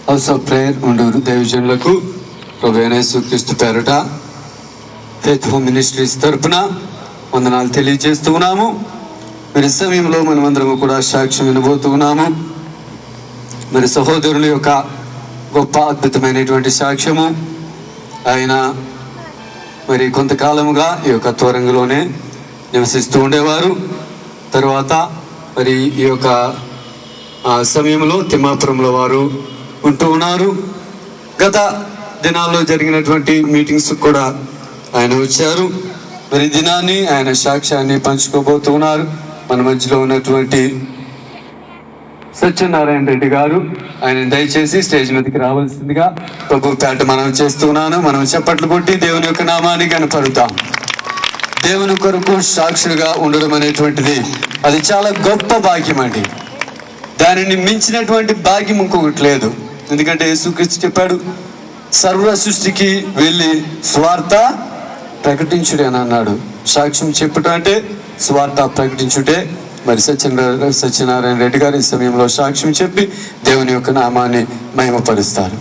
House of prayer Unduru దైవజనులకు ప్రభువైన యేసుక్రీస్తు పేరట ఫెయిత్ హోమ్ మినిస్ట్రీస్ తరపున వందనాలు తెలియజేస్తూ ఉన్నాము. మరి సమయంలో మనమందరము కూడా సాక్ష్యం వినబోతున్నాము. మరి సహోదరుల యొక్క గొప్ప అద్భుతమైనటువంటి సాక్ష్యము. ఆయన మరి కొంతకాలముగా ఈ యొక్క తోరంగలోనే నివసిస్తూ ఉండేవారు. తర్వాత మరి ఈ యొక్క సమయంలో తిమ్మాపురంలో వారు ఉంటూ ఉన్నారు. గత దినాల్లో జరిగినటువంటి మీటింగ్స్ కూడా ఆయన వచ్చారు. మరి దినాన్ని ఆయన సాక్ష్యాన్ని పంచుకోబోతూ ఉన్నారు. మన మధ్యలో ఉన్నటువంటి సత్యనారాయణ రెడ్డి గారు ఆయన దయచేసి స్టేజ్ మీదకి రావాల్సిందిగా ప్రభు పేట మనం చేస్తున్నాను. మనం చప్పట్లు కొట్టి దేవుని యొక్క నామాన్ని కనపరుద్దాం. దేవుని కొరకు సాక్షులుగా ఉండడం అనేటువంటిది అది చాలా గొప్ప భాగ్యం అండి. దానిని మించినటువంటి భాగ్యం ఇంకొకటి లేదు. ఎందుకంటే యేసుక్రీస్తు చెప్పాడు, సర్వ సృష్టికి వెళ్ళి స్వార్థ ప్రకటించుడే అని అన్నాడు. సాక్ష్యం చెప్పటం అంటే స్వార్థ ప్రకటించుటే. మరి సత్యనారాయణ రెడ్డి గారు ఈ సమయంలో సాక్ష్యం చెప్పి దేవుని యొక్క నామాన్ని మహిమపరుస్తారు.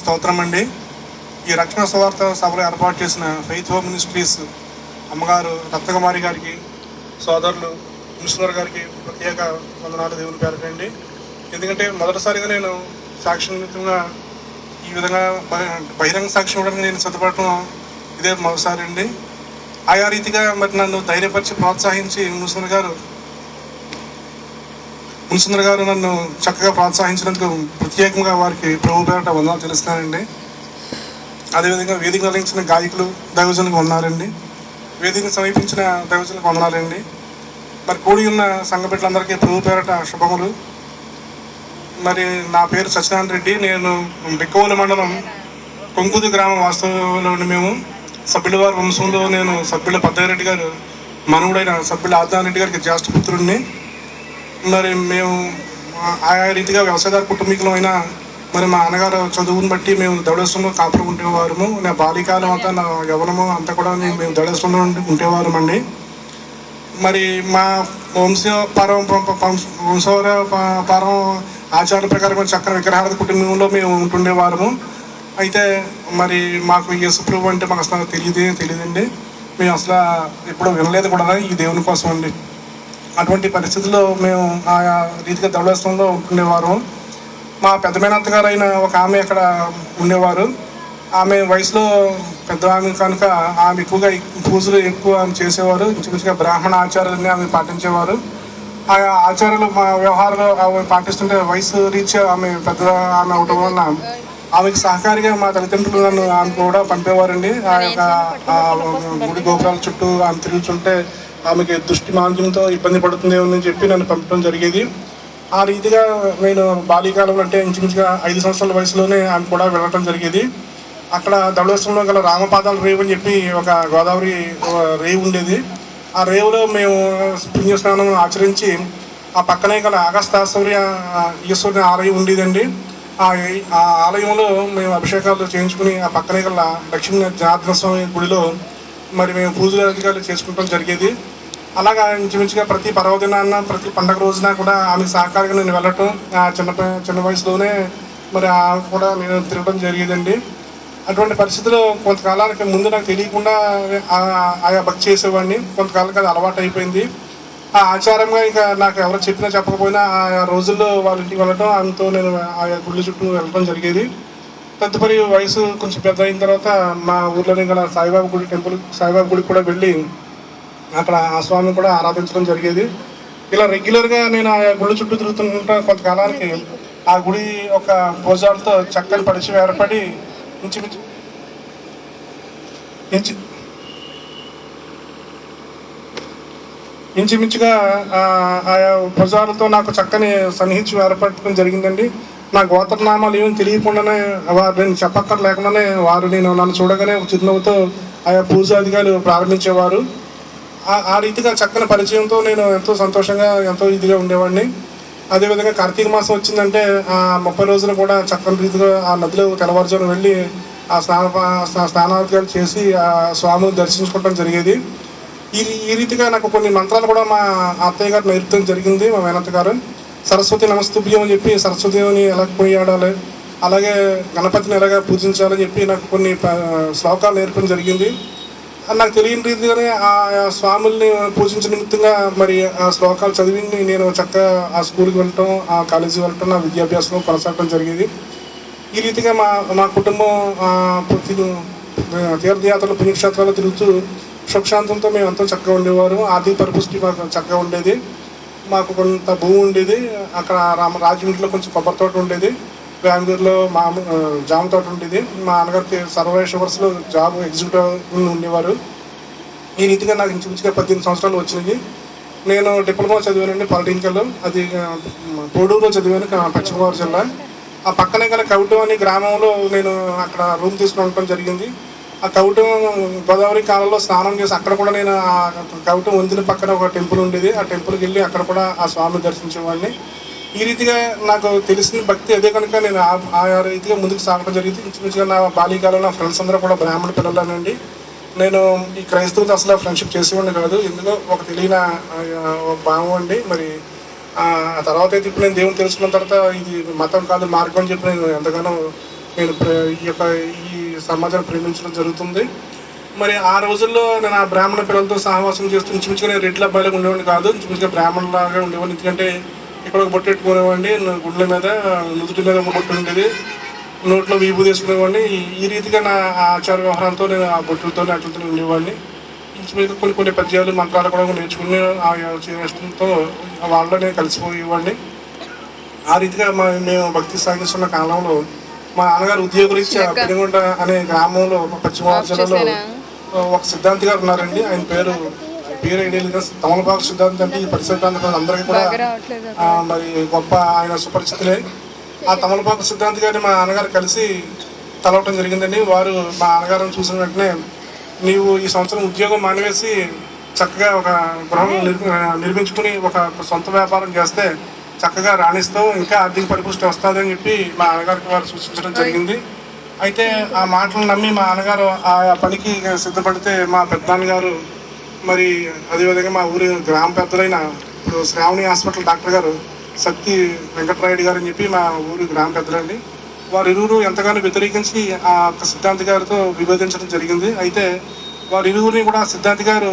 స్తోత్రం అండి. ఈ రక్షణ సువార్త సభలో ఏర్పాటు చేసిన ఫెయిత్ హోమ్ మినిస్ట్రీస్ అమ్మగారు రత్నకుమారి గారికి, సోదరులు మిషనర్ గారికి ప్రత్యేక వందనాలు దేవుని పేరటండి. ఎందుకంటే మొదటిసారిగా నేను సాక్ష్యంగా ఈ విధంగా బహిరంగ సాక్ష్యం ఇవ్వడానికి నేను సిద్ధపడటం ఇదే మొదటిసారి అండి. ఆయా రీతిగా మరి నన్ను ధైర్యపరిచి ప్రోత్సహించి మున్సుందర్ గారు నన్ను చక్కగా ప్రోత్సహించినందుకు ప్రత్యేకంగా వారికి ప్రభు పేరట వందనాలు తెలుస్తానండి. అదేవిధంగా వేదిక నిర్వహించిన గాయకులు దైవజనులకు వందనాలండి. వేదికను సమీపించిన దైవజనులకు వందనాలండి. మరి కూడి ఉన్న సంఘ బిడ్డలందరికీ ప్రభు పేరట శుభములు. మరి నా పేరు సత్యనారాయణ రెడ్డి. నేను బిక్కవోలు మండలం కొంకుదు గ్రామ వాస్తవంలోని మేము సభ్యుల వారి వంశంలో నేను సభ్యుల పెద్దరెడ్డి గారు మనవుడైన సభ్యుల ఆదారెడ్డి గారికి జ్యేష్ఠ పుత్రుడిని. మరి మేము ఆయా రీతిగా వ్యవసాయదార కుటుంబీకులం అయినా మరి మా అన్నగారు చదువుని బట్టి మేము దౌడేశ్వరంలో కాపురం ఉండేవారము. నా బాల్యకాలం అంతా నా యవ్వనము అంతా కూడా మేము దౌడేశ్వరంలో ఉండేవారం అండి. మరి మా వంశపరం ఆచార ప్రకారం చక్ర విగ్రహాల కుటుంబంలో మేము ఉంటుండేవారము. అయితే మరి మాకు యేసుప్రభు అంటే మాకు అసలు తెలియదండి. మేము అసలు ఎప్పుడూ వినలేదు కూడా ఈ దేవుని కోసం అండి. అటువంటి పరిస్థితుల్లో మేము ఆయా రీతిగా దౌడేశ్వరంలో ఉంటుండేవారు. మా పెద్ద మేనత్తగారు అయిన ఒక ఆమె అక్కడ ఉండేవారు. ఆమె వయసులో పెద్ద ఆమె కనుక ఆమె ఎక్కువగా పూజలు ఎక్కువ ఆమె చేసేవారు. ఇంచుమించుగా బ్రాహ్మణ ఆచారాలన్నీ ఆమె పాటించేవారు. ఆ ఆచారాలు మా వ్యవహారాలు ఆమె పాటిస్తుంటే వయసు రీత్యా ఆమె ఆమె అవటం వలన ఆమెకు సహకారిగా మా తల్లిదండ్రులు నన్ను ఆమె కూడా పంపేవారండి. ఆ యొక్క గుడి గోపురాల చుట్టూ ఆమె తిరుగుతుంటే ఆమెకి దృష్టి మాంద్యంతో ఇబ్బంది పడుతుందేమో అని చెప్పి నన్ను పంపడం జరిగేది. ఆ రీతిగా నేను బాల్యకాలంలో అంటే ఇంచుమించుగా 5 సంవత్సరాల వయసులోనే ఆమె కూడా వెళ్ళటం జరిగేది. అక్కడ దౌడేశ్వరంలో గల రామపాదాల రేవు అని చెప్పి ఒక గోదావరి రేవు ఉండేది. ఆ రేవులో మేము పుణ్యస్నానం ఆచరించి ఆ పక్కనే గల అగస్తాశ్వర్య ఈశ్వరుని ఆలయం ఉండేదండి. ఆ ఆలయంలో మేము అభిషేకాలు చేయించుకుని ఆ పక్కనే గల లక్ష్మీ జనార్దన స్వామి గుడిలో మరి మేము పూజలు అధికారులు చేసుకుంటాం జరిగేది. అలాగా ఇంచుమించుగా ప్రతి పర్వదినాన్న ప్రతి పండగ రోజున కూడా ఆమెకు సహకారంగా నేను వెళ్ళటం చిన్న వయసులోనే మరి కూడా నేను తిరగడం జరిగేదండి. అటువంటి పరిస్థితుల్లో కొంతకాలానికి ముందు నాకు తెలియకుండా ఆయా భక్తి చేసేవాడిని. కొంతకాలానికి అది అలవాటు అయిపోయింది. ఆ ఆచారంగా ఇంకా నాకు ఎవరు చెప్పినా చెప్పకపోయినా ఆ రోజుల్లో వాళ్ళ ఇంటికి వెళ్ళటం, ఆమెతో నేను ఆయా గుళ్ళ చుట్టూ వెళ్ళటం జరిగేది. తదుపరి వయసు కొంచెం పెద్ద అయిన తర్వాత మా ఊర్లోనే గల సాయిబాబా గుడికి కూడా వెళ్ళి అక్కడ ఆ స్వామిని కూడా ఆరాధించడం జరిగేది. ఇలా రెగ్యులర్గా నేను ఆ గుళ్ళ చుట్టూ తిరుగుతుంటా కొంతకాలానికి ఆ గుడి ఒక పూజాలతో చక్కని పరిచయం ఏర్పడి ఇంచుమించుగా ఆయా పూజాలతో నాకు చక్కని సన్నిహిత్యం ఏర్పడటం జరిగిందండి. నా గోత్రనామాలు ఏమి తెలియకుండానే నేను చెప్పక్కర్లేకుండానే వారు నన్ను చూడగానే చిరునవ్వుతో ఆయా పూజాధికారులు ప్రారంభించేవారు. ఆ రీతిగా చక్కని పరిచయంతో నేను ఎంతో సంతోషంగా ఎంతో ఇదిగా ఉండేవాడిని. అదేవిధంగా కార్తీక మాసం వచ్చిందంటే ఆ 30 రోజులు కూడా చక్కని రీతిగా ఆ నదిలో తెల్లవారుజామున వెళ్ళి ఆ స్నానాలు చేసి ఆ స్వామిని దర్శించుకోవడం జరిగేది. ఈ రీతిగా నాకు కొన్ని మంత్రాలు కూడా మా అత్తయ్య గారు నేర్పడం జరిగింది. మా మేనత్త గారు సరస్వతి నమస్తుభ్యం అని చెప్పి సరస్వతిని ఎలా కొనియాడాలి, అలాగే గణపతిని ఎలాగా పూజించాలని చెప్పి నాకు కొన్ని శ్లోకాలు నేర్పడం జరిగింది. నాకు తెలియని రీతిగానే ఆ స్వాముల్ని పూజించిన నిమిత్తంగా మరి ఆ శ్లోకాలు చదివి నేను చక్కగా ఆ స్కూల్కి వెళ్ళటం, ఆ కాలేజీకి వెళ్ళటం, నా విద్యాభ్యాసం కొనసాగడం జరిగేది. ఈ రీతిగా మా కుటుంబం తీర్థయాత్రలు పుణ్యక్షేత్రాలు తిరుగుతూ సుఖశాంతంతో మేము ఎంతో చక్కగా ఉండేవారు. ఆర్థిక పరిపుష్టి మాకు చక్కగా ఉండేది. మాకు కొంత భూమి ఉండేది. అక్కడ రాజమండ్రిలో కొంచెం కొబ్బరి తోట ఉండేది. బెంగళూరులో జామ తోట ఉండేది. మా నాన్నగారికి సర్వే షుగర్స్లో జాబ్ ఎగ్జిక్యూటివ్ ఉండేవారు. ఈ రీతిగా నాకు ఇంచుమించుగా 18 సంవత్సరాలు వచ్చినాయి. నేను డిప్లొమా చదివానండి పొలిటికల్. అది పోడూరులో చదివాను, పశ్చిమ గోదావరి జిల్లా. ఆ పక్కనే గల కవిటం అనే గ్రామంలో నేను అక్కడ రూమ్ తీసుకుని ఉండటం జరిగింది. ఆ కవిటం గోదావరి కాలంలో స్నానం చేసి అక్కడ కూడా నేను ఆ కవిటం వందిన పక్కన ఒక టెంపుల్ ఉండేది. ఆ టెంపుల్కి వెళ్ళి అక్కడ కూడా ఆ స్వామిని దర్శించేవాడిని. ఈ రీతిగా నాకు తెలిసిన భక్తి అదే కనుక నేను ఆ రీతిగా ముందుకు సాగడం జరిగింది. ఇంచుమించుగా నా బాల్యకాలంలో నా ఫ్రెండ్స్ అందరూ కూడా బ్రాహ్మణ పిల్లలనండి. నేను ఈ క్రైస్తవులతో అసలు ఫ్రెండ్షిప్ చేసేవాడిని కాదు. ఎందుకో ఒక తెలియని భావం అండి. మరి ఆ తర్వాత అయితే ఇప్పుడు నేను దేవుని తెలుసుకున్న తర్వాత ఇది మతం కాదు మార్గం అని చెప్పి నేను ఎంతగానో ఈ సమాజాన్ని ప్రేమించడం జరుగుతుంది. మరి ఆ రోజుల్లో నేను ఆ బ్రాహ్మణ పిల్లలతో సహవాసం చేస్తూ ఇంచుమించుగా నేను రెడ్ల అబ్బాయిలాగా ఉండేవాడిని కాదు. ఇంచుమించుగా బ్రాహ్మణులాగా ఉండేవాడిని. ఎందుకంటే ఇక్కడ ఒక బొట్టు పెట్టుకునేవాడిని, గుడ్ల మీద నుదుటి మీద ఒక బొట్టు ఉండేది, నోట్లో వీపు తీసుకునేవాడిని. ఈ రీతిగా నా ఆచార వ్యవహారంతో నేను ఆ బొట్టులతో అట్లతో ఉండేవాడిని. ఇంచుమించుగా కొన్ని పద్యాలు మంత్రాలు కూడా నేర్చుకుని ఆ ఇష్టంతో వాళ్ళలో నేను కలిసిపోయేవాడిని. ఆ రీతిగా మేము భక్తి సాగిస్తున్న కాలంలో మా నాన్నగారు ఉద్యోగరీత్యా పెనుగొండ అనే గ్రామంలో పశ్చిమ గోదావరి జిల్లాలో ఒక సిద్ధాంతి గారు ఉన్నారండి. ఆయన పేరు ఐడియా తమలపాకు సిద్ధాంతి అంటే ఈ పరిసిద్ధాంతి అందరికీ కూడా మరి గొప్ప ఆయన సుపరిచితులే. ఆ తమలపాకు సిద్ధాంతి గారిని మా నాన్నగారు కలిసి కలవటం జరిగిందండి. వారు మా నాన్నగారిని చూసిన వెంటనే నీవు ఈ సంవత్సరం ఉద్యోగం మానివేసి చక్కగా ఒక గృహం నిర్మించుకుని ఒక సొంత వ్యాపారం చేస్తే చక్కగా రాణిస్తావు, ఇంకా ఆర్థిక పరిపుష్టి వస్తుంది అని చెప్పి మా నాన్నగారికి వారు సూచించడం జరిగింది. అయితే ఆ మాటలు నమ్మి మా నాన్నగారు ఆ పనికి సిద్ధపడితే మా పెద్దనాన్నగారు మరి అదేవిధంగా మా ఊరి గ్రామ పెద్దలైన ఇప్పుడు శ్రావణి హాస్పిటల్ డాక్టర్ గారు శక్తి వెంకటరాయుడు గారు అని చెప్పి మా ఊరి గ్రామ పెద్దలండి. వారు ఇరువురు ఎంతగానో వ్యతిరేకించి ఆ సిద్ధాంతి గారితో విభేదించడం జరిగింది. అయితే వారి ఇరువురిని కూడా సిద్ధాంతి గారు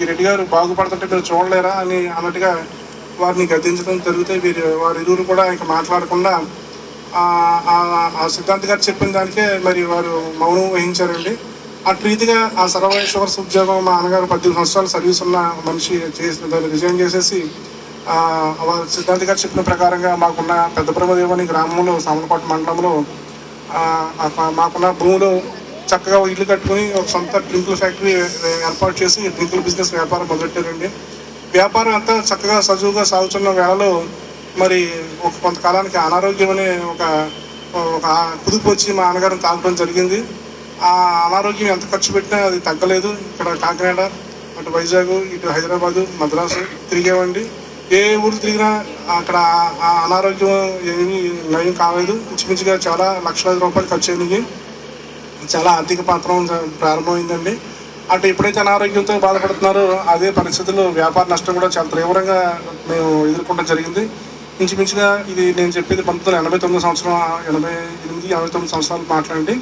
ఈ రెడ్డి గారు బాగుపడుతుంటే మీరు చూడలేరా అని అన్నట్టుగా వారిని గద్దించడం జరిగితే వారి ఇరువురు కూడా ఇంకా మాట్లాడకుండా ఆ సిద్ధాంతి గారు చెప్పిన దానికే మరి వారు మౌనం వహించారండి. అటు రీతిగా ఆ సర్వే షుగర్స్ ఉద్యోగం మా నాన్నగారు 18 సంవత్సరాలు సర్వీస్ ఉన్న మనిషి దాన్ని రిజైన్ చేసేసి సిద్ధాంతి గారు చెప్పిన ప్రకారంగా మాకున్న పెద్ద బ్రహ్మదేవని గ్రామంలో సామలకోట మండలంలో మాకున్న భూమిలో చక్కగా ఇల్లు కట్టుకుని ఒక సొంత డ్రింకుల ఫ్యాక్టరీ ఏర్పాటు చేసి డ్రింకుల బిజినెస్ వ్యాపారం మొదలెట్టారండి. వ్యాపారం అంతా చక్కగా సజువుగా సాగుతున్న వేళలో మరి కొంతకాలానికి అనారోగ్యం అనే ఒక కుదుపు వచ్చి మా నాన్నగారిని తాగడం జరిగింది. ఆ అనారోగ్యం ఎంత ఖర్చు పెట్టినా అది తగ్గలేదు. ఇక్కడ కాకినాడ, అటు వైజాగ్, ఇటు హైదరాబాదు, మద్రాసు తిరిగామండి. ఏ ఊరు తిరిగినా అక్కడ ఆ అనారోగ్యం ఏమీ నయం కాలేదు. ఇంచుమించుగా చాలా లక్షలాది రూపాయలు ఖర్చు అయినాయి. చాలా ఆర్థిక పత్రం ప్రారంభమైందండి. అటు ఎప్పుడైతే అనారోగ్యంతో బాధపడుతున్నారో అదే పరిస్థితుల్లో వ్యాపార నష్టం కూడా చాలా తీవ్రంగా మేము ఎదుర్కొనడం జరిగింది. ఇంచుమించుగా ఇది నేను చెప్పేది 1989 సంవత్సరం 88-89 సంవత్సరాలు మాట్లాడండి.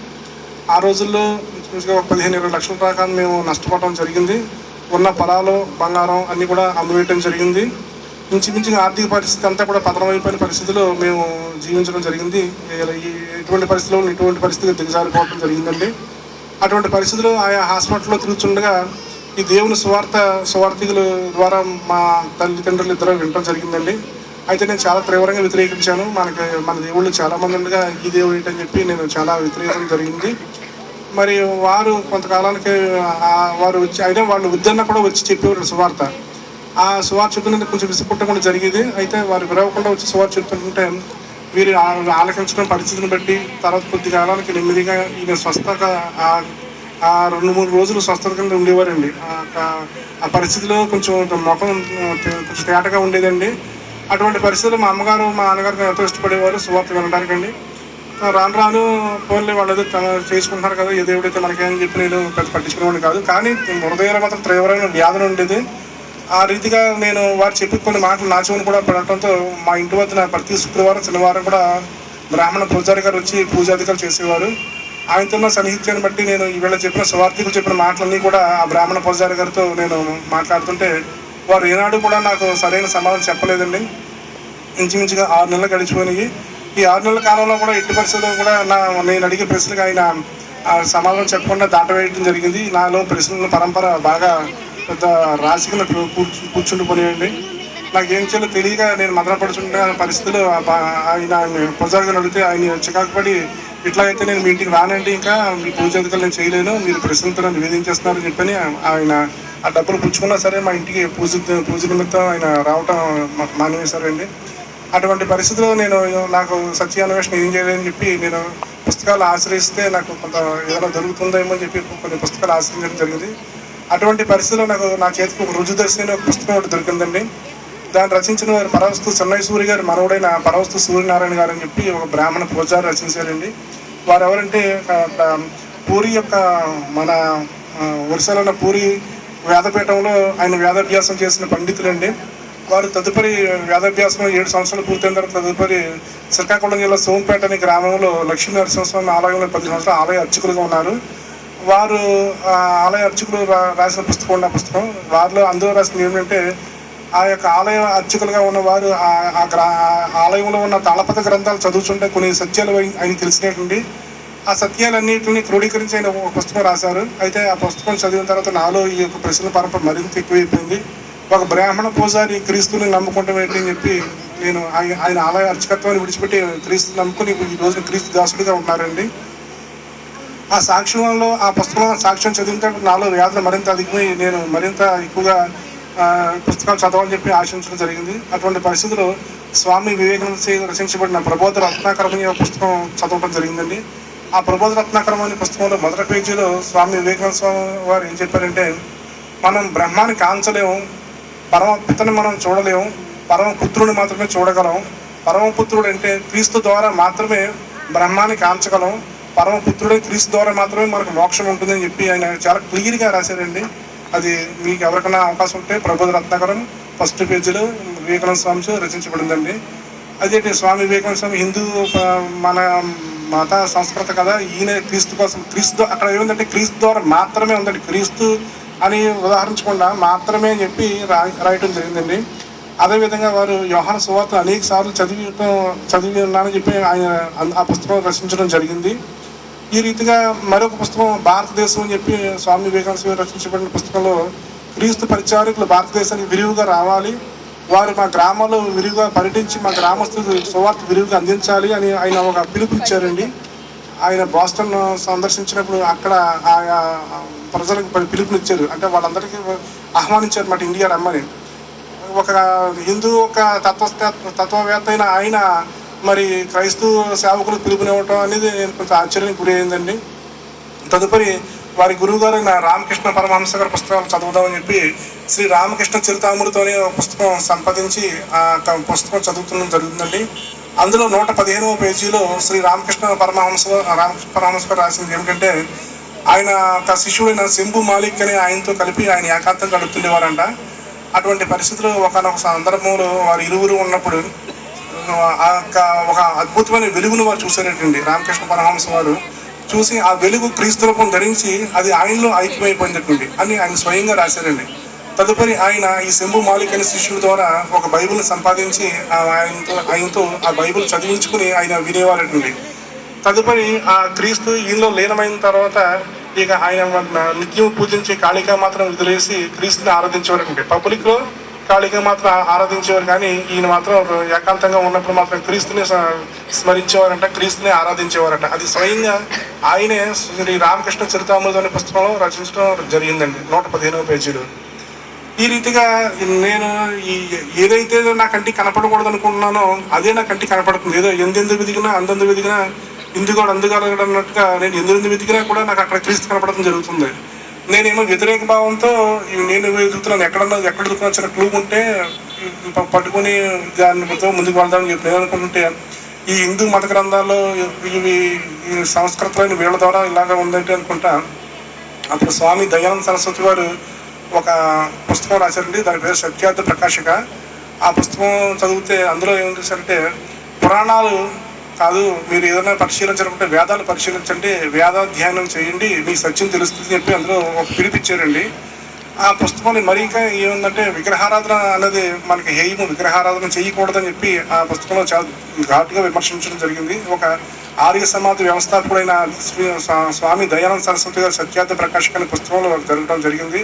ఆ రోజుల్లో ఇంచుమించుగా 15-20 లక్షల దాకా మేము నష్టపోవడం జరిగింది. ఉన్న పొలాలు, బంగారం అన్నీ కూడా అమ్మివేయటం జరిగింది. ఇంచుమించుగా ఆర్థిక పరిస్థితి అంతా కూడా పతనం అయిపోయిన పరిస్థితిలో మేము జీవించడం జరిగింది. ఇటువంటి పరిస్థితులు దిగజారిపోవడం జరిగిందండి. అటువంటి పరిస్థితులు ఆయా హాస్పిటల్లో తిరుగుతుండగా ఈ దేవుని సువార్థికుల ద్వారా మా తల్లిదండ్రులు ఇద్దరు వినటం జరిగిందండి. అయితే నేను చాలా తీవ్రంగా వ్యతిరేకించాను. మన దేవుళ్ళు చాలామంది ఉండగా ఈ దేవుడు ఏంటని చెప్పి నేను చాలా వ్యతిరేకం జరిగింది. మరి వారు కొంతకాలానికి వారు వచ్చి అయినా వాళ్ళు వద్దన్న కూడా వచ్చి చెప్పేవారు సువార్త. ఆ సువార్త చెప్తున్నది కొంచెం విసుపుట్టకుండా జరిగేది. అయితే వారు విరవకుండా వచ్చి సువార్త చెప్తుంటే వీరు ఆలకించడం పరిస్థితిని బట్టి తర్వాత కొద్ది కాలానికి నెమ్మదిగా ఈయన స్వస్థత 2-3 రోజులు స్వస్థత కింద ఉండేవారండి. ఆ పరిస్థితిలో కొంచెం ముఖం కొంచెం తేటగా ఉండేదండి. అటువంటి పరిస్థితుల్లో మా అమ్మగారు మా నాన్నగారు ఎంతో ఇష్టపడేవారు సువార్త వినడానికండి. రాను రాను ఫోన్లే వాళ్ళు ఏదో చేసుకుంటున్నారు కదా, ఏ దేవుడైతే మనకేం చెప్పి నేను పెద్ద పట్టించుకునేవాడిని కాదు. కానీ హృదయాలు మాత్రం తీవ్రమైన వ్యాధులు ఉండేది. ఆ రీతిగా నేను వారు చెప్పి కొన్ని మాటలు నా చెవును కూడా పడటంతో మా ఇంటి వద్ద ప్రతి శుక్రవారం శనివారం కూడా బ్రాహ్మణ పూజారి గారు వచ్చి పూజాధికారులు చేసేవారు. ఆయనతో ఉన్న సన్నిహిత్యాన్ని బట్టి నేను ఈవేళ చెప్పిన సువార్థికులు చెప్పిన మాటలన్నీ కూడా ఆ బ్రాహ్మణ పూజారి గారితో నేను మాట్లాడుతుంటే వారు ఏనాడు కూడా నాకు సరైన సమాధానం చెప్పలేదండి. ఇంచుమించుగా 6 నెలలు గడిచిపోయినాయి. ఈ 6 నెలల కాలంలో కూడా ఎట్టి పరిస్థితుల్లో కూడా నేను అడిగే ప్రశ్నలకు ఆయన సమాధానం చెప్పకుండా దాటవేయడం జరిగింది. నాలో ప్రశ్నల పరంపర బాగా పెద్ద రాశికి కూర్చుండిపోయాయండి. నాకేం చేయాలో తెలియక నేను మదనపడుచుంటే పరిస్థితులు ఆయన పూజారిగా అడిగితే ఆయన చికాకు పడి, ఇట్లా అయితే నేను మీ ఇంటికి రానండి, ఇంకా మీ పూజ అధికారులు నేను చేయలేను, మీరు ప్రశ్నలతో నన్ను నివేదించేస్తున్నారని చెప్పని ఆయన ఆ డబ్బులు పుచ్చుకున్నా సరే మా ఇంటికి పూజ నిమిత్తం ఆయన రావటం మానేశారండి. అటువంటి పరిస్థితిలో నాకు సత్యాన్వేషణ ఏం చేయాలని చెప్పి నేను పుస్తకాలు ఆశ్రయిస్తే నాకు కొంత ఏదైనా దొరుకుతుందేమో అని చెప్పి కొన్ని పుస్తకాలు ఆశ్రయించడం జరిగింది. అటువంటి పరిస్థితిలో నా చేతికి ఒక రుజుదర్శిని ఒక పుస్తకం ఒకటి దొరికిందండి. దాన్ని రచించిన వారు పరవస్తు చెన్నై సూరి గారి మనవడైన పరవస్తు సూర్యనారాయణ గారు అని చెప్పి ఒక బ్రాహ్మణ పూజారి రచించారండి. వారు ఎవరంటే పూరి యొక్క మన ఒరిస్సాలో ఉన్న పూరి వేదపీఠంలో ఆయన వేదాభ్యాసం చేసిన పండితులండి. వారు తదుపరి వేదాభ్యాసం 7 సంవత్సరాలు పూర్తయిన తర్వాత తదుపరి శ్రీకాకుళం జిల్లా సోంపేట అనే గ్రామంలో లక్ష్మీ నరసింహస్వామి ఆలయంలో 10 సంవత్సరాలు ఆలయ అర్చకులుగా ఉన్నారు. వారు ఆలయ అర్చకులు రాసిన పుస్తకం వారిలో అందులో రాసింది ఏమిటంటే, ఆ యొక్క ఆలయ అర్చకులుగా ఉన్నవారు ఆలయంలో ఉన్న తాళపత్ర గ్రంథాలు చదువుతుంటే కొన్ని సత్యాలు ఆయన తెలిసినటువంటి ఆ సత్యాలన్నింటినీ క్రోడీకరించి ఆయన ఒక పుస్తకం రాశారు. అయితే ఆ పుస్తకం చదివిన తర్వాత నాలో ఈ యొక్క ప్రశ్నల పరంపర మరింత ఎక్కువైపోయింది. ఒక బ్రాహ్మణ పూజారి క్రీస్తుని నమ్ముకుంటాం ఏంటి అని చెప్పి నేను ఆయన ఆలయ అర్చకత్వాన్ని విడిచిపెట్టి క్రీస్తుని నమ్ముకుని ఈ రోజున క్రీస్తు దాసుడిగా ఉన్నారండి. ఆ సాక్ష్యంలో ఆ పుస్తకంలో సాక్ష్యం చదివిన నాలో వ్యాధులు మరింత అధికమై నేను మరింత ఎక్కువగా పుస్తకాలు చదవాలని చెప్పి ఆశించడం జరిగింది. అటువంటి పరిస్థితుల్లో స్వామి వివేకానంద రచించబడిన ప్రబోధ రత్నాకరం అనే పుస్తకం చదవడం జరిగిందండి. ఆ ప్రబోధ రత్నాకరం అనే పుస్తకంలో మొదటి పేజీలో స్వామి వివేకానంద స్వామి వారు ఏం చెప్పారంటే, మనం బ్రహ్మాన్ని కాంచలేము, పరమపితని మనం చూడలేము, పరమపుత్రుడిని మాత్రమే చూడగలం. పరమపుత్రుడు అంటే క్రీస్తు ద్వారా మాత్రమే బ్రహ్మాన్ని కాంచగలం, పరమపుత్రుడే క్రీస్తు ద్వారా మాత్రమే మనకు మోక్షం ఉంటుందని చెప్పి ఆయన చాలా క్లియర్గా రాశారండి. అది మీకు ఎవరికైనా అవకాశం ఉంటే ప్రబోధ రత్నాకరం ఫస్ట్ పేజీలో వివేకానంద స్వామి రచించబడిందండి. అదేంటి స్వామి వివేకానంద స్వామి హిందూ మన మత సంస్కృత కదా, ఈయన క్రీస్తు కోసం అక్కడ ఏముందంటే క్రీస్తు ద్వారా మాత్రమే ఉందండి, క్రీస్తు అని ఉదాహరించకుండా మాత్రమే అని చెప్పి రాయటం జరిగిందండి. అదేవిధంగా వారు యోహాను సువార్త అనేక సార్లు చదివి ఉన్నానని చెప్పి ఆయన ఆ పుస్తకం రచించడం జరిగింది. ఈ రీతిగా మరొక పుస్తకం భారతదేశం అని చెప్పి స్వామి వివేకానంద స్వామి రచించబడిన పుస్తకంలో క్రీస్తు పరిచారకులు భారతదేశానికి విరివిగా రావాలి, వారు మా గ్రామాల్లో విరివిగా పర్యటించి మా గ్రామస్తులకు సువార్త విరివిగా అందించాలి అని ఆయన ఒక పిలుపు ఇచ్చారండి. ఆయన బోస్టన్ సందర్శించినప్పుడు అక్కడ ఆయా ప్రజలకు పిలుపునిచ్చారు, అంటే వాళ్ళందరికీ ఆహ్వానించారు మాట ఇండియా రమ్మని. ఒక హిందూ ఒక తత్వవేత్త అయిన ఆయన మరి క్రైస్తవ సేవకులకు పిలుపునివ్వటం అనేది నేను కొంచెం ఆశ్చర్యానికి గురి అయిందండి. తదుపరి వారి గురువు గారు రామకృష్ణ పరమహంస గారి పుస్తకాలు చదువుదామని చెప్పి శ్రీ రామకృష్ణ చరితామృతం అనే పుస్తకం సంపాదించి ఆ పుస్తకం చదువుతుండడం జరుగుతుందండి. అందులో 115వ పేజీలో శ్రీ రామకృష్ణ పరమహంస గారు రాసింది ఏమిటంటే, ఆయన తన శిష్యుడైన శంభు మాలిక్ అని ఆయనతో కలిపి ఆయన ఏకాంతం గడుపుతుండేవారంట. అటువంటి పరిస్థితుల్లో ఒకనొక సందర్భంలో వారు ఇరువురు ఉన్నప్పుడు ఒక అద్భుతమైన వెలుగును వారు చూసారటండి. రామకృష్ణ పరమహంస వారు చూసి ఆ వెలుగు క్రీస్తు రూపం ధరించి అది ఆయనలో ఐక్యమైపోయినట్టుంది అని ఆయన స్వయంగా రాశారండి. తదుపరి ఆయన ఈ శంభు మాలిక్ అనే శిష్యుల ద్వారా ఒక బైబిల్ని సంపాదించి ఆయనతో ఆ బైబిల్ చదివించుకుని ఆయన వినేవారటండి. తదుపరి ఆ క్రీస్తు ఈయనలో లీనమైన తర్వాత ఇక ఆయన నిత్యం పూజించి కాళికా మాత్రం వదిలేసి క్రీస్తుని ఆరాధించేవారండి. పబ్లిక్లో కాళికా మాత్రం ఆరాధించేవారు, కానీ ఈయన మాత్రం ఏకాంతంగా ఉన్నప్పుడు మాత్రం క్రీస్తుని స్మరించేవారంట, క్రీస్తుని ఆరాధించేవారంట. అది స్వయంగా ఆయనే శ్రీ రామకృష్ణ చరితామృతం అనే పుస్తకంలో రచించడం జరిగిందండి 115వ పేజీలో. ఈ రీతిగా నేను ఏదైతే నా కంటికి కనపడకూడదు అనుకుంటున్నానో అదే నా కంటికి కనపడుతుంది. ఏదో ఎందెందు వెతికినా అందందు వెతికినా ఇందుగాడు అందుగాడు అన్నట్టుగా నేను ఎందు వెతికినా కూడా నాకు అక్కడ క్రీస్తు కనపడడం జరుగుతుంది. నేనేమో వ్యతిరేక భావంతో నేను వెతుకుతున్నాను, ఎక్కడ వెతుకుతున్నా చిన్న క్లూ ఉంటే పట్టుకుని దానితో ముందుకు వెళ్దామని చెప్పి నేను అనుకుంటుంటే ఈ హిందూ మత గ్రంథాల్లో ఇవి ఈ సంస్కృతంలోని వీళ్ళ ద్వారా ఇలాగ ఉందంటే అనుకుంటా. అప్పుడు స్వామి దయానంద సరస్వతి వారు ఒక పుస్తకం రాశారండి, దాని పేరు సత్యార్థ ప్రకాశిక. ఆ పుస్తకం చదివితే అందులో ఏం చేశారంటే, పురాణాలు కాదు, మీరు ఏదైనా పరిశీలించాలంటే వేదాలు పరిశీలించండి, వేదాధ్యయనం చేయండి, మీకు సత్యం తెలుస్తుంది చెప్పి అందులో ఒక పిలిపిచ్చారండి. ఆ పుస్తకంలో మరీ ఇంకా ఏముందంటే, విగ్రహారాధన అనేది మనకి హేయము, విగ్రహారాధన చేయకూడదని చెప్పి ఆ పుస్తకంలో చాలా ఘాటుగా విమర్శించడం జరిగింది. ఒక ఆర్య సమాధి వ్యవస్థాపకుడైన స్వామి దయానంద సరస్వతి గారు సత్యార్థ ప్రకాశ్ అనే పుస్తకంలో జరగడం జరిగింది.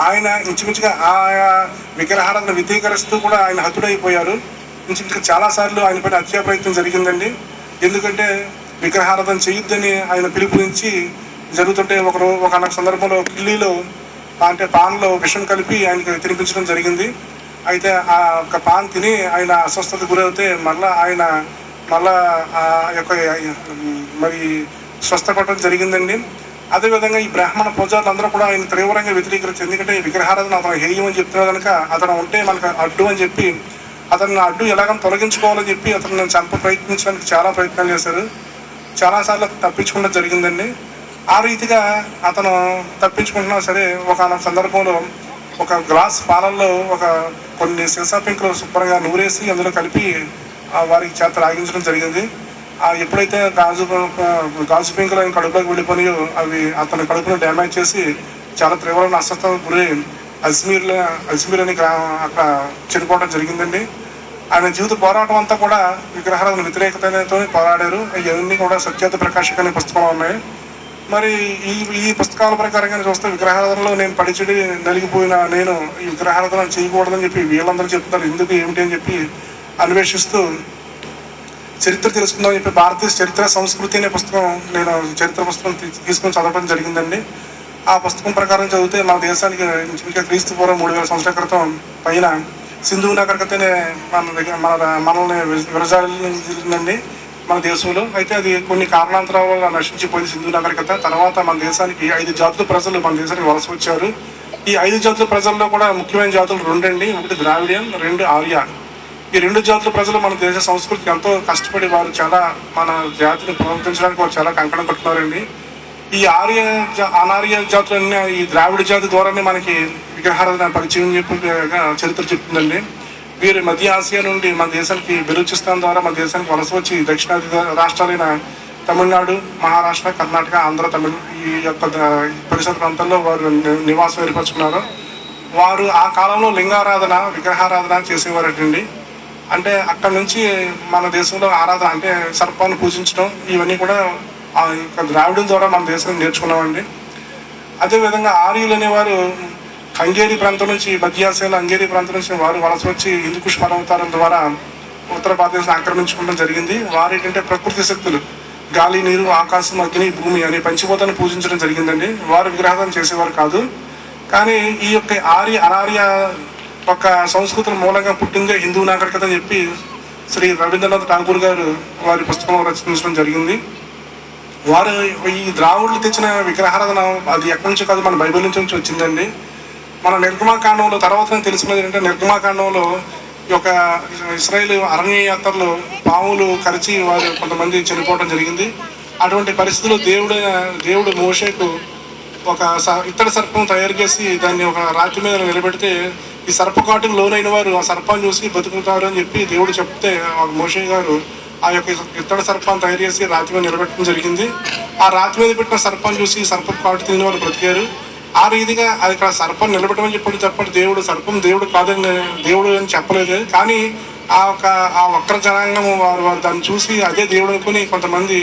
ఆయన ఇంచుమించుగా ఆయా విగ్రహారాధన వ్యతిరేకరిస్తూ కూడా ఆయన హతుడైపోయారు. ఇంచుమించుగా చాలాసార్లు ఆయన పైన హత్యా ప్రయత్నం జరిగిందండి. ఎందుకంటే విగ్రహారాధన చేయొద్దని ఆయన పిలుపునించి జరుగుతుంటే ఒక సందర్భంలో కిల్లీలో అంటే పాన్లో విషం కలిపి ఆయనకి తినిపించడం జరిగింది. అయితే ఆ యొక్క పాన్ తిని ఆయన అస్వస్థత గురవుతే మళ్ళా ఆ యొక్క మరి స్వస్థపడడం జరిగిందండి. అదేవిధంగా ఈ బ్రాహ్మణ పూజారులు అందరూ కూడా ఆయన తీవ్రంగా వ్యతిరేకరించారు. ఎందుకంటే ఈ విగ్రహారాధన అతను హేయం అని చెప్తున్నారు కనుక అతను ఉంటే మనకు అడ్డు అని చెప్పి అతను అడ్డు ఎలాగని తొలగించుకోవాలని చెప్పి అతను ప్రయత్నించడానికి చాలా ప్రయత్నాలు చేశారు. చాలాసార్లు తప్పించుకోవడం జరిగిందండి. ఆ రీతిగా అతను తప్పించుకుంటున్నా సరే ఒక సందర్భంలో ఒక గ్లాస్ పాలల్లో కొన్ని సీసా పెంకులు శుభ్రంగా నూరేసి అందులో కలిపి వారికి చేత రాగించడం జరిగింది. ఎప్పుడైతే గాజు పెంకులు ఆయన కడుపులోకి వెళ్ళిపోయినాయో అవి అతని కడుపును డ్యామేజ్ చేసి చాలా తీవ్రమైన అస్వస్థతకు గురి అజ్మీర్ అని అక్కడ చనిపోవడం జరిగిందండి. ఆయన జీవిత పోరాటం అంతా కూడా విగ్రహారాధన వ్యతిరేకతతో పోరాడారు. ఇవన్నీ కూడా సత్యార్థ ప్రకాశిక అనే పుస్తకంలో ఉన్నాయి. మరి ఈ పుస్తకాల ప్రకారంగా చూస్తే విగ్రహారాధనలో నేను పడిచెడి నలిగిపోయిన నేను ఈ విగ్రహారాధన చేయకూడదని చెప్పి వీళ్ళందరూ చెప్తున్నారు. ఎందుకు ఏమిటి అని చెప్పి అన్వేషిస్తూ చరిత్ర తెలుసుకుందామని చెప్పి భారతీయ చరిత్ర సంస్కృతి అనే పుస్తకం నేను చరిత్ర పుస్తకం తీసుకొని చదవడం జరిగిందండి. ఆ పుస్తకం ప్రకారం చదివితే మన దేశానికి ఇంకా క్రీస్తు పూర్వం 3000 సంవత్సరాల క్రితం పైన సింధు నాగరికతనే మనల్ని విరజాలిందండి మన దేశంలో. అయితే అది కొన్ని కారణాంతరాల వల్ల నశించిపోయింది సింధు నాగరికత. తర్వాత మన దేశానికి 5 జాతుల ప్రజలు మన దేశానికి వలస వచ్చారు. ఈ 5 జాతుల ప్రజల్లో కూడా ముఖ్యమైన జాతులు 2 అండి. ఒకటి ద్రావిడియన్, 2 ఆర్య. ఈ 2 జాతుల ప్రజలు మన దేశ సంస్కృతికి ఎంతో కష్టపడి వారు చాలా మన జాతిని పునరుద్ధరించడానికి వారు చాలా కంకణం కట్టుకున్నారండి. ఈ అనార్య జాతులన్నీ ఈ ద్రావిడ జాతి ద్వారానే మనకి విగ్రహారాధన పరిచయం చెప్పి చరిత్ర చెప్తుందండి. వీరు మధ్య ఆసియా నుండి మన దేశానికి బెలూచిస్తాన్ ద్వారా మన దేశానికి వలస వచ్చి దక్షిణాది రాష్ట్రాలైన తమిళనాడు, మహారాష్ట్ర, కర్ణాటక, ఆంధ్ర, ఈ యొక్క పరిసర ప్రాంతాల్లో వారు నివాసం ఏర్పరచుకున్నారు. వారు ఆ కాలంలో లింగారాధన, విగ్రహారాధన చేసేవారటండి. అంటే అక్కడ నుంచి మన దేశంలో ఆరాధన అంటే సర్పాన్ని పూజించడం ఇవన్నీ కూడా ఆ యొక్క ద్రావిడం ద్వారా మన దేశానికి నేర్చుకున్నామండి. అదేవిధంగా ఆర్యులు అనేవారు హంగేరీ ప్రాంతం నుంచి, మధ్య ఆసియాలో హంగేరీ ప్రాంతం నుంచి వారు వలస వచ్చి హిందూకుష్ పర్వతాల ద్వారా ఉత్తర భారతదేశం ఆక్రమించుకోవడం జరిగింది. వారు ఏంటంటే ప్రకృతి శక్తులు గాలి, నీరు, ఆకాశం, అగ్ని, భూమి అనే పంచభూతాన్ని పూజించడం జరిగిందండి. వారు విగ్రహారాధన చేసేవారు కాదు. కానీ ఈ యొక్క అనార్య ఒక సంస్కృతుల మూలంగా పుట్టిందే హిందూ నాగరికత అని చెప్పి శ్రీ రవీంద్రనాథ్ ఠాగూర్ గారు వారి పుస్తకంలో రచించడం జరిగింది. వారు ఈ ద్రావిడులు తెచ్చిన విగ్రహారాధన అది ఎక్కడి నుంచి కాదు, మన బైబిల్ నుంచి వచ్చిందండి. మన నిర్గమాకాండంలో తర్వాత తెలుసుకున్నది ఏంటంటే, నిర్గమాకాండంలో ఈ యొక్క ఇశ్రాయేల్ అరణ్య యాత్రలో పాములు కరిచి వారు కొంతమంది చనిపోవడం జరిగింది. అటువంటి పరిస్థితుల్లో దేవుడు మోషేకు ఒక ఇత్తడి సర్పం తయారు చేసి దాన్ని ఒక రాతి మీద నిలబెడితే ఈ సర్పకాటుకు లోనైన వారు ఆ సర్పాన్ని చూసి బతుకుతారు అని చెప్పి దేవుడు చెప్తే మోషే గారు ఆ యొక్క ఇత్తడి సర్పాన్ని తయారు చేసి రాతి మీద నిలబెట్టడం జరిగింది. ఆ రాతి మీద పెట్టిన సర్పాన్ని చూసి సర్పం కాటు తిని వారు బ్రతికారు. ఆ రీతిగా అది ఇక్కడ సర్పం నిలబెట్టమని చెప్పండి సర్పం దేవుడు కాదని దేవుడు అని చెప్పలేదు. కానీ ఆ వక్ర జనాంగం వారు దాన్ని చూసి అదే దేవుడు అనుకుని కొంతమంది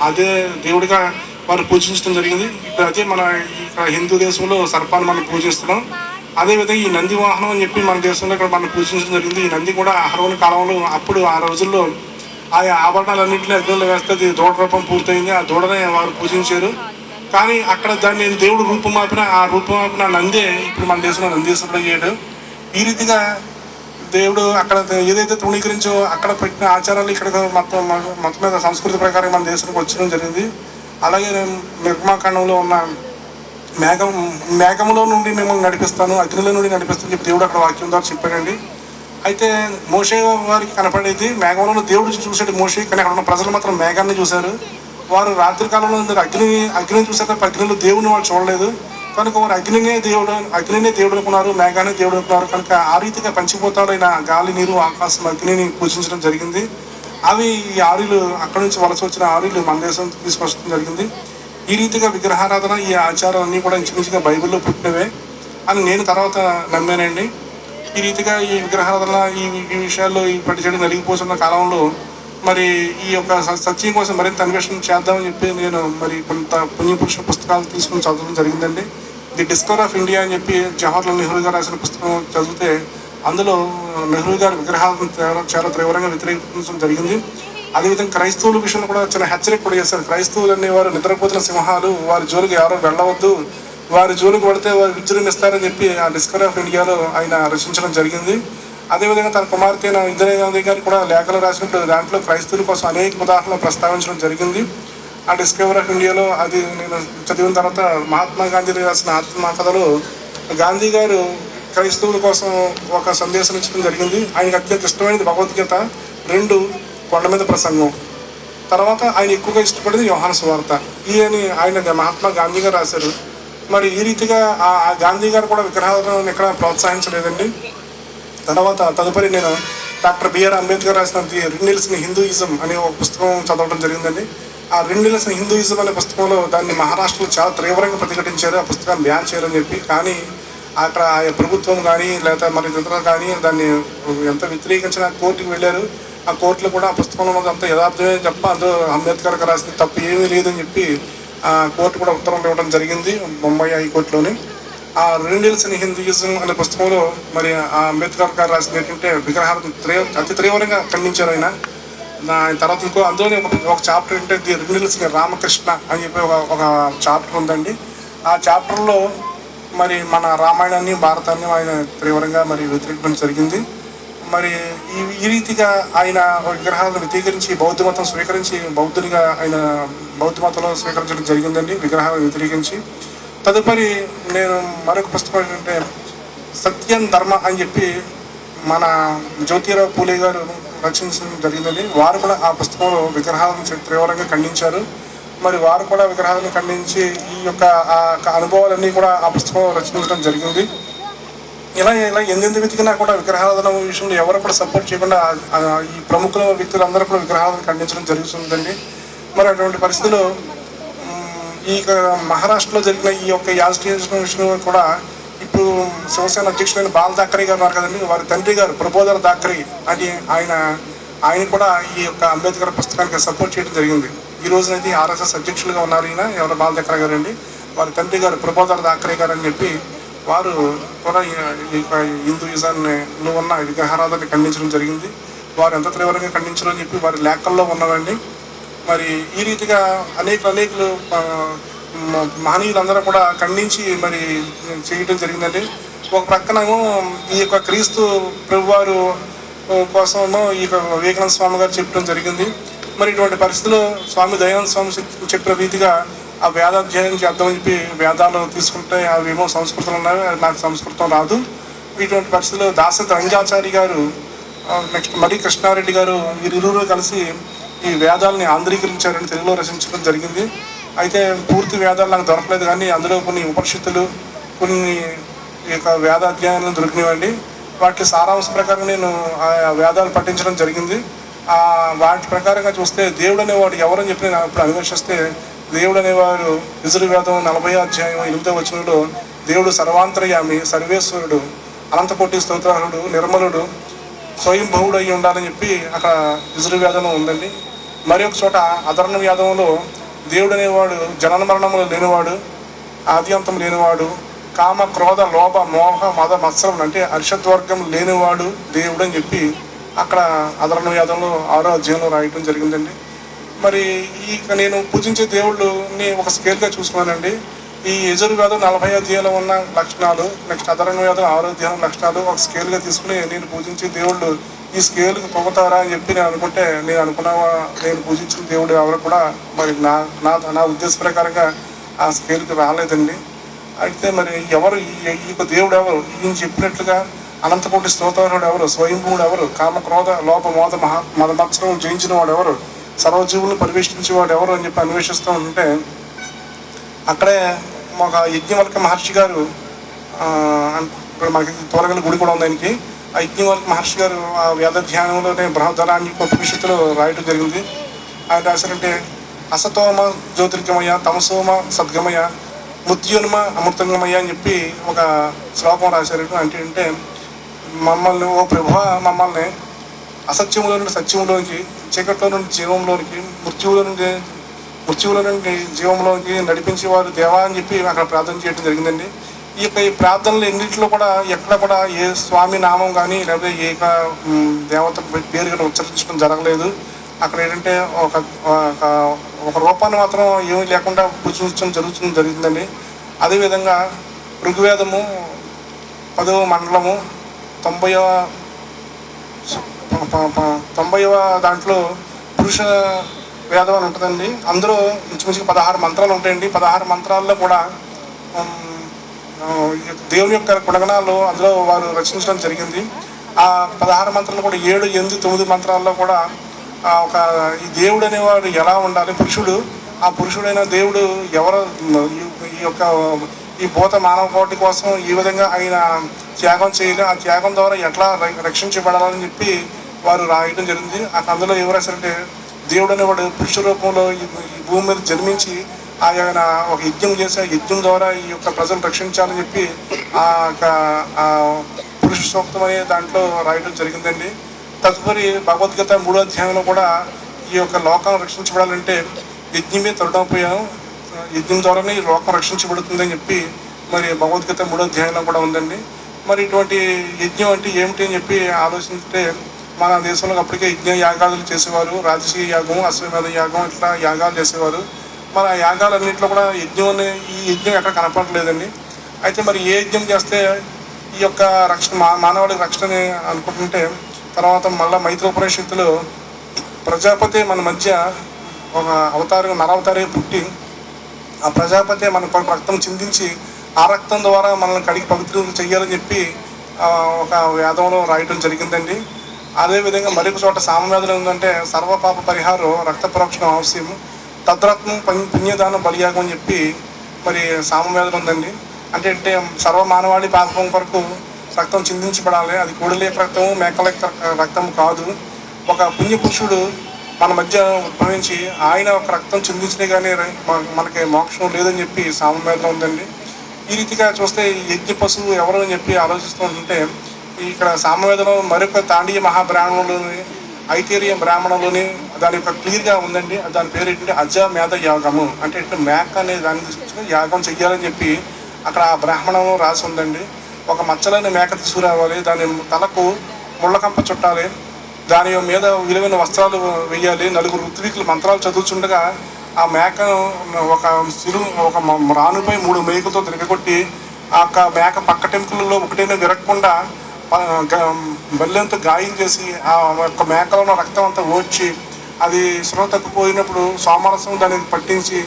అదే దేవుడిగా వారు పూజించడం జరిగింది. ఇప్పుడు అదే మన ఇక్కడ హిందూ దేశంలో సర్పాన్ని మనం పూజిస్తున్నాం. అదేవిధంగా ఈ నంది వాహనం అని చెప్పి మన దేశంలో ఇక్కడ మనం పూజించడం జరిగింది. ఈ నంది కూడా అహరోను కాలంలో అప్పుడు ఆ రోజుల్లో ఆయా ఆభరణాలన్నింటినీ అగ్నిలో వేస్తే దూడ రూపం పూర్తయింది. ఆ దూడనే వారు పూజించారు. కానీ అక్కడ దాన్ని దేవుడు రూపమాపిన నందే ఇప్పుడు మన దేశంలో నందీశ్వరుడు అయ్యాడు. ఈ రీతిగా దేవుడు అక్కడ ఏదైతే తృణీకరించో అక్కడ పెట్టిన ఆచారాలు ఇక్కడ మొత్తం మీద సంస్కృతి ప్రకారం మన దేశానికి వచ్చడం జరిగింది. అలాగే నిర్మాకాండంలో ఉన్న మేఘంలో నుండి మిమ్మల్ని నడిపిస్తాను, అగ్నిలో నుండి నడిపిస్తాను చెప్పి దేవుడు అక్కడ వాక్యం ద్వారా చెప్పాడండి. అయితే మోషే వారికి కనపడేది మేఘంలో దేవుడు చూసాడు మోషే, కానీ అక్కడ ఉన్న ప్రజలు మాత్రం మేఘాన్ని చూశారు. వారు రాత్రి కాలంలో అగ్నిని చూశారు తప్ప అగ్నిలో దేవుని వాళ్ళు చూడలేదు. కనుక వారు అగ్నినే దేవుడు అనుకున్నారు, మేఘాన్ని దేవుడు అనుకున్నారు. కనుక ఆ రీతిగా పంచిపోతాడైన గాలి, నీరు, ఆకాశం, అగ్నిని పూజించడం జరిగింది. అవి ఈ ఆరులు అక్కడి నుంచి వలస వచ్చిన ఆరులు మన దేశం తీసుకొచ్చడం జరిగింది. ఈ రీతిగా విగ్రహారాధన, ఈ ఆచారం అన్నీ కూడా ఇంచుమించుగా బైబిల్లో పుట్టినవే అని నేను తర్వాత నమ్మానండి. ఈ రీతిగా ఈ విగ్రహారాధన ఈ విషయాల్లో ఈ పట్టించడం నలిగిపోతున్న కాలంలో మరి ఈ యొక్క సత్యం కోసం మరింత అన్వేషణ చేద్దామని చెప్పి నేను మరి కొంత పుణ్యపురుష పుస్తకాలు తీసుకుని చదవడం జరిగిందండి. ది డిస్కవర్ ఆఫ్ ఇండియా అని చెప్పి జవహర్లాల్ నెహ్రూ గారు రాసిన పుస్తకం చదివితే అందులో నెహ్రూ గారి విగ్రహాలను చాలా తీవ్రంగా వ్యతిరేకించడం జరిగింది. అదేవిధంగా క్రైస్తవుల విషయంలో కూడా చిన్న హెచ్చరిక కూడా చేశారు. క్రైస్తవులు అనేవారు నిద్రపోతున్న సింహాలు, వారి జోలికి ఎవరో వెళ్ళవద్దు, వారి జోలికి పడితే వారు విజృంభిస్తారని చెప్పి ఆ డిస్కవరీ ఆఫ్ ఇండియాలో ఆయన రచించడం జరిగింది. అదేవిధంగా తన కుమార్తె ఇందిరాగాంధీ గారు కూడా లేఖలు రాసినప్పుడు దాంట్లో క్రైస్తవుల కోసం అనేక ఉదాహరణలు ప్రస్తావించడం జరిగింది. ఆ డిస్కవరీ ఆఫ్ ఇండియాలో అది నేను చదివిన తర్వాత మహాత్మా గాంధీ రాసిన ఆత్మకథలో గాంధీ గారు క్రైస్తవుల కోసం ఒక సందేశం ఇచ్చడం జరిగింది. ఆయనకు అత్యంత ఇష్టమైనది భగవద్గీత, 2 కొండ మీద ప్రసంగం, తర్వాత ఆయన ఎక్కువగా ఇష్టపడేది యోహాను సువార్త. ఆయన మహాత్మా గాంధీ గారు రాశారు. మరి ఈ రీతిగా ఆ గాంధీ గారు కూడా విగ్రహాలను ఎక్కడ ప్రోత్సహించలేదండి. తదుపరి నేను డాక్టర్ బిఆర్ అంబేద్కర్ రాసిన ది రిన్యూల్స్ ఇన్ హిందూయిజం అనే ఒక పుస్తకం చదవడం జరిగిందండి. ఆ రిన్యూల్స్ ఇన్ హిందూయిజం అనే పుస్తకంలో దాన్ని మహారాష్ట్రలో చాలా తీవ్రంగా ప్రతిఘటించారు, ఆ పుస్తకాన్ని బ్యాన్ చేయాలని చెప్పి. కానీ అక్కడ ప్రభుత్వం కానీ లేదా మరి ఇతరులు కానీ దాన్ని ఎంత వ్యతిరేకించినా కోర్టుకు వెళ్ళారు. ఆ కోర్టులో కూడా ఆ పుస్తకంలో అంతా యథార్థమే తప్ప అందులో అంబేద్కర్ రాసిన తప్పు ఏమీ లేదని చెప్పి ఆ కోర్టు కూడా ఉత్తరం ఇవ్వడం జరిగింది ముంబై హైకోర్టులోని. ఆ రిన్యూల్స్ ఇన్ హిందూయిజం అనే పుస్తకంలో మరి ఆ అంబేద్కర్ గారు రాసింది ఏంటంటే విగ్రహాలను అతి తీవ్రంగా ఖండించారు ఆయన. తర్వాత అందులోనే ఒక చాప్టర్ ఏంటంటే ది రిన్యూల్స్ ఇన్ రామకృష్ణ అని చెప్పి ఒక చాప్టర్ ఉందండి. ఆ చాప్టర్లో మరి మన రామాయణాన్ని, భారతాన్ని ఆయన తీవ్రంగా మరి వ్యతిరేకించడం జరిగింది. మరి ఈ రీతిగా ఆయన విగ్రహాలను వ్యతిరేకించి బౌద్ధ మతం స్వీకరించి బౌద్ధునిగా ఆయన బౌద్ధ మతంలో స్వీకరించడం జరిగిందండి, విగ్రహాలను వ్యతిరేకించి. తదుపరి నేను మరొక పుస్తకం ఏంటంటే సత్యం ధర్మ అని చెప్పి మన జ్యోతిరావు పూలే గారు రచించడం జరిగిందండి. వారు కూడా ఆ పుస్తకంలో విగ్రహాలను తీవ్రంగా ఖండించారు. మరి వారు కూడా విగ్రహాలను ఖండించి ఈ యొక్క అనుభవాలన్నీ కూడా ఆ పుస్తకంలో రచించడం జరిగింది. ఇలా ఎందెందు వెతికినా కూడా విగ్రహారాధన విషయంలో ఎవరు కూడా సపోర్ట్ చేయకుండా ఈ ప్రముఖ వ్యక్తులందరూ కూడా విగ్రహాలను ఖండించడం జరుగుతుందండి. మరి అటువంటి పరిస్థితుల్లో ఈ మహారాష్ట్రలో జరిగిన ఈ యొక్క యాజిటేషన్ విషయంలో కూడా ఇప్పుడు శివసేన అధ్యక్షుడైన బాల్ థాకరే గారు ఉన్నారు కదండి, వారి తండ్రి గారు ప్రబోధర్ థాకరే అని ఆయన కూడా ఈ యొక్క అంబేద్కర్ పుస్తకానికి సపోర్ట్ చేయడం జరిగింది. ఈ రోజునైతే ఆర్ఎస్ఎస్ అధ్యక్షులుగా ఉన్నారు ఈయన, ఎవరు బాల్ థాకరే గారు అండి. వారి తండ్రి గారు ప్రబోధర్ థాకరే గారు అని చెప్పి వారు కూడా ఈ హిందూయిజంలో ఉన్న విగ్రహారాధనని ఖండించడం జరిగింది. వారు ఎంత తీవ్రంగా ఖండించారని చెప్పి వారి లేఖల్లో ఉన్నవండి. మరి ఈ రీతిగా అనేకులు మహనీయులందరూ కూడా ఖండించి మరి చేయడం జరిగిందండి. ఒక ప్రక్కనేమో ఈ యొక్క క్రీస్తు ప్రభువారు కోసమేమో ఈ యొక్క వివేకానంద స్వామి గారు చెప్పడం జరిగింది. మరి ఇటువంటి పరిస్థితుల్లో స్వామి దయానంద స్వామి చెప్పిన రీతిగా ఆ వేదాధ్యయనం చేద్దామని చెప్పి వేదాలు తీసుకుంటే అవి ఏమో సంస్కృతం ఉన్నాయి, నాకు సంస్కృతం రాదు. ఇటువంటి పరిస్థితుల్లో దాసరి రంగాచారి గారు, నెక్స్ట్ మడి కృష్ణారెడ్డి గారు వీరిరువురు కలిసి ఈ వేదాలని ఆంధ్రీకరించారని తెలుగులో రచించడం జరిగింది. అయితే పూర్తి వేదాలు నాకు దొరకలేదు, కానీ అందులో కొన్ని ఉపనిషత్తులు, కొన్ని ఈ యొక్క వేదాధ్యాయాలను దొరికినవండి. వాటి సారాంశం ప్రకారం నేను ఆ వేదాలు పఠించడం జరిగింది. వాటి ప్రకారంగా చూస్తే దేవుడు అనేవాడు ఎవరని చెప్పి నేను అప్పుడు అన్వేషిస్తే దేవుడు అనేవారు యజుర్వేదం 40వ అధ్యాయం 8వ వచనంలో దేవుడు సర్వాంతర్యామి, సర్వేశ్వరుడు, అనంతకోటి స్తోత్రాహుడు, నిర్మలుడు, స్వయంభవుడు అయి ఉండాలని చెప్పి అక్కడ యజుర్వేదంలో ఉందండి. మరి ఒక చోట అధర్ణ వేదంలో దేవుడు అనేవాడు జనన మరణములు లేనివాడు, ఆది అంతం లేనివాడు, కామ క్రోధ లోభ మోహ మద మత్సరం అంటే అరిషద్వర్గం లేనివాడు దేవుడు అని చెప్పి అక్కడ అధర్ణ వేదంలో 6వ అధ్యాయంలో రాయటం జరిగిందండి. మరి నేను పూజించే దేవుళ్ళని ఒక స్కేల్గా చూసుకున్నానండి. ఈ యజుర్వేదం 40 అధ్యాయంలో ఉన్న లక్షణాలు, నెక్స్ట్ అధర్ణ వేదం 6వ అధ్యాయం లక్షణాలు ఒక స్కేల్గా తీసుకుని నేను పూజించే దేవుళ్ళు ఈ స్కేల్కి పొగుతారా అని చెప్పి నేను అనుకుంటే నేను పూజించిన దేవుడు ఎవరు కూడా మరి నా ఉద్దేశ ప్రకారంగా ఆ స్కేల్కి రాలేదండి. అయితే మరి ఎవరు ఈ యొక్క దేవుడు ఎవరు, ఈయన చెప్పినట్లుగా అనంతకోటి స్తోత్రుడు ఎవరు, స్వయంభూడు ఎవరు, కామ క్రోధ లోప మోద మదమత్సరం జయించిన వాడు ఎవరు, సర్వజీవులను పరివేష్టించేవాడు ఎవరు అని చెప్పి అన్వేషిస్తూ ఉంటే అక్కడే ఒక యజ్ఞవల్క మహర్షి గారు, ఇక్కడ మనకి తోరగల గుడి కూడా ఉంది ఆయనకి. ఆ యజ్ఞవల్క మహర్షి గారు ఆ వేద ధ్యానంలోనే బృహదరాన్ని ఉపనిషత్తులో రాయటం జరిగింది. ఆయన రాశారంటే అసతోమ జ్యోతిర్గమయ, తమసోమ సద్గమయ, మృత్యున్మ అమృతంగమయ్య అని చెప్పి ఒక శ్లోకం రాశారు. అంటే మమ్మల్ని, ఓ ప్రభువా, మమ్మల్ని అసత్యంలో నుండి సత్యంలోనికి, చీకట్లో నుండి జీవంలోనికి, మృత్యువుల నుండి జీవంలోనికి నడిపించేవారు దేవా అని చెప్పి అక్కడ ప్రార్థన చేయడం జరిగిందండి. ఈ ప్రార్థనలు ఎన్నింటిలో కూడా ఎక్కడ కూడా ఏ స్వామి నామం కానీ లేకపోతే ఏ దేవత పేరు కానీ ఉచ్చరించడం జరగలేదు. అక్కడ ఏంటంటే ఒక రూపాన్ని మాత్రం ఏమీ లేకుండా పూజించడం జరిగిందండి. అదేవిధంగా ఋగ్వేదము 10వ మండలము 90వ దాంట్లో పురుష వేదం అని ఉంటుందండి. అందులో ఇంచుమించుగా 16 మంత్రాలు ఉంటాయండి. 16 మంత్రాల్లో కూడా దేవుని యొక్క గుణగణాలు అందులో వారు రచించడం జరిగింది. ఆ 16 మంత్రాలు కూడా 7, 8, 9 మంత్రాల్లో కూడా ఒక ఈ దేవుడు అనేవాడు ఎలా ఉండాలి, పురుషుడు, ఆ పురుషుడైన దేవుడు ఎవరు, ఈ యొక్క ఈ భూత మానవ కోటి కోసం ఈ విధంగా ఆయన త్యాగం చేయాలి, ఆ త్యాగం ద్వారా ఎట్లా రక్షించబడాలని చెప్పి వారు రాయడం జరిగింది. అందులో ఎవరు రాశారంటే దేవుడు అనేవాడు పురుష రూపంలో ఈ భూమి మీద జన్మించి ఆయన ఒక యజ్ఞం చేసి ఆ యజ్ఞం ద్వారా ఈ యొక్క ప్రజలు రక్షించాలని చెప్పి ఆ పురుష సూక్తం అనే దాంట్లో రాయడం జరిగిందండి. తదుపరి భగవద్గీత 3వ అధ్యాయంలో కూడా ఈ యొక్క లోకం రక్షించబడాలంటే యజ్ఞమే తరుణోపాయం, యజ్ఞం ద్వారానే ఈ లోకం రక్షించబడుతుందని చెప్పి మరి భగవద్గీత 3వ అధ్యాయంలో కూడా ఉందండి. మరి ఇటువంటి యజ్ఞం అంటే ఏమిటి అని చెప్పి ఆలోచిస్తే మన దేశంలో అప్పటికే యజ్ఞ యాగాలు చేసేవారు. రాజకీయ యాగం, అశ్వమేధ యాగం, ఇట్లా యాగాలు చేసేవారు. మన యాగాలన్నింటిలో కూడా ఈ యజ్ఞం ఎక్కడ కనపడలేదండి. అయితే మరి ఏ యజ్ఞం చేస్తే ఈ యొక్క రక్షణ మానవాళి రక్షణ అనుకుంటుంటే తర్వాత మళ్ళీ మైత్రోపనిషత్తులో ప్రజాపతి మన మధ్య ఒక నరవతారే పుట్టి ఆ ప్రజాపతి మన కొరకు రక్తం చిందించి ఆ రక్తం ద్వారా మనల్ని కడిగి పవిత్రం చెయ్యాలని చెప్పి ఒక వేదంలో రాయటం జరిగిందండి. అదేవిధంగా మరొక చోట సామవేదంలో ఉందంటే సర్వపాప పరిహారం రక్త ప్రోక్షణం అవశ్యం, తద్రత్నం పుణ్యదానం బలియాగం అని చెప్పి మరి సామవేదం ఉందండి. అంటే సర్వ మానవాళి పాపం కొరకు రక్తం చిందించబడాలి. అది కోడిలేక రక్తము, మేకలేక రక్తం కాదు. ఒక పుణ్యపురుషుడు మన మధ్య ఉద్భవించి ఆయన ఒక రక్తం చిందించినే కానీ మనకి మోక్షం లేదని చెప్పి సామవేదం ఉందండి. ఈ రీతిగా చూస్తే యజ్ఞ పశువు ఎవరు అని చెప్పి ఆలోచిస్తూ ఉంటే ఇక్కడ సామవేదంలో మరొక తాండీయ మహాబ్రాహ్మణంలోని ఐతేరియ బ్రాహ్మణంలోని దాని యొక్క క్లియర్గా ఉందండి. దాని పేరు ఏంటంటే అజామేధ యాగము. అంటే మేక అనే దాన్ని తీసుకొచ్చి యాగం చెయ్యాలని చెప్పి అక్కడ ఆ బ్రాహ్మణంలో రాసి ఉందండి. ఒక మచ్చలైన మేక తీసుకురావాలి, దాని తలకు ముళ్ళకంప చుట్టాలి, దాని మీద విలువైన వస్త్రాలు వేయాలి, 4 ఋత్వికులు మంత్రాలు చదువుతుండగా ఆ మేకను ఒక రానుపై 3 మేకలతో తిరగకొట్టి ఆ మేక పక్క టెంకులలో ఒకటైనా విరగకుండా బల్లెంతో గాయం చేసి ఆ యొక్క మేకలో ఉన్న రక్తం అంతా ఓడ్చి అది స్పృహ తప్పిపోయినప్పుడు సోమరసం దానికి పట్టించి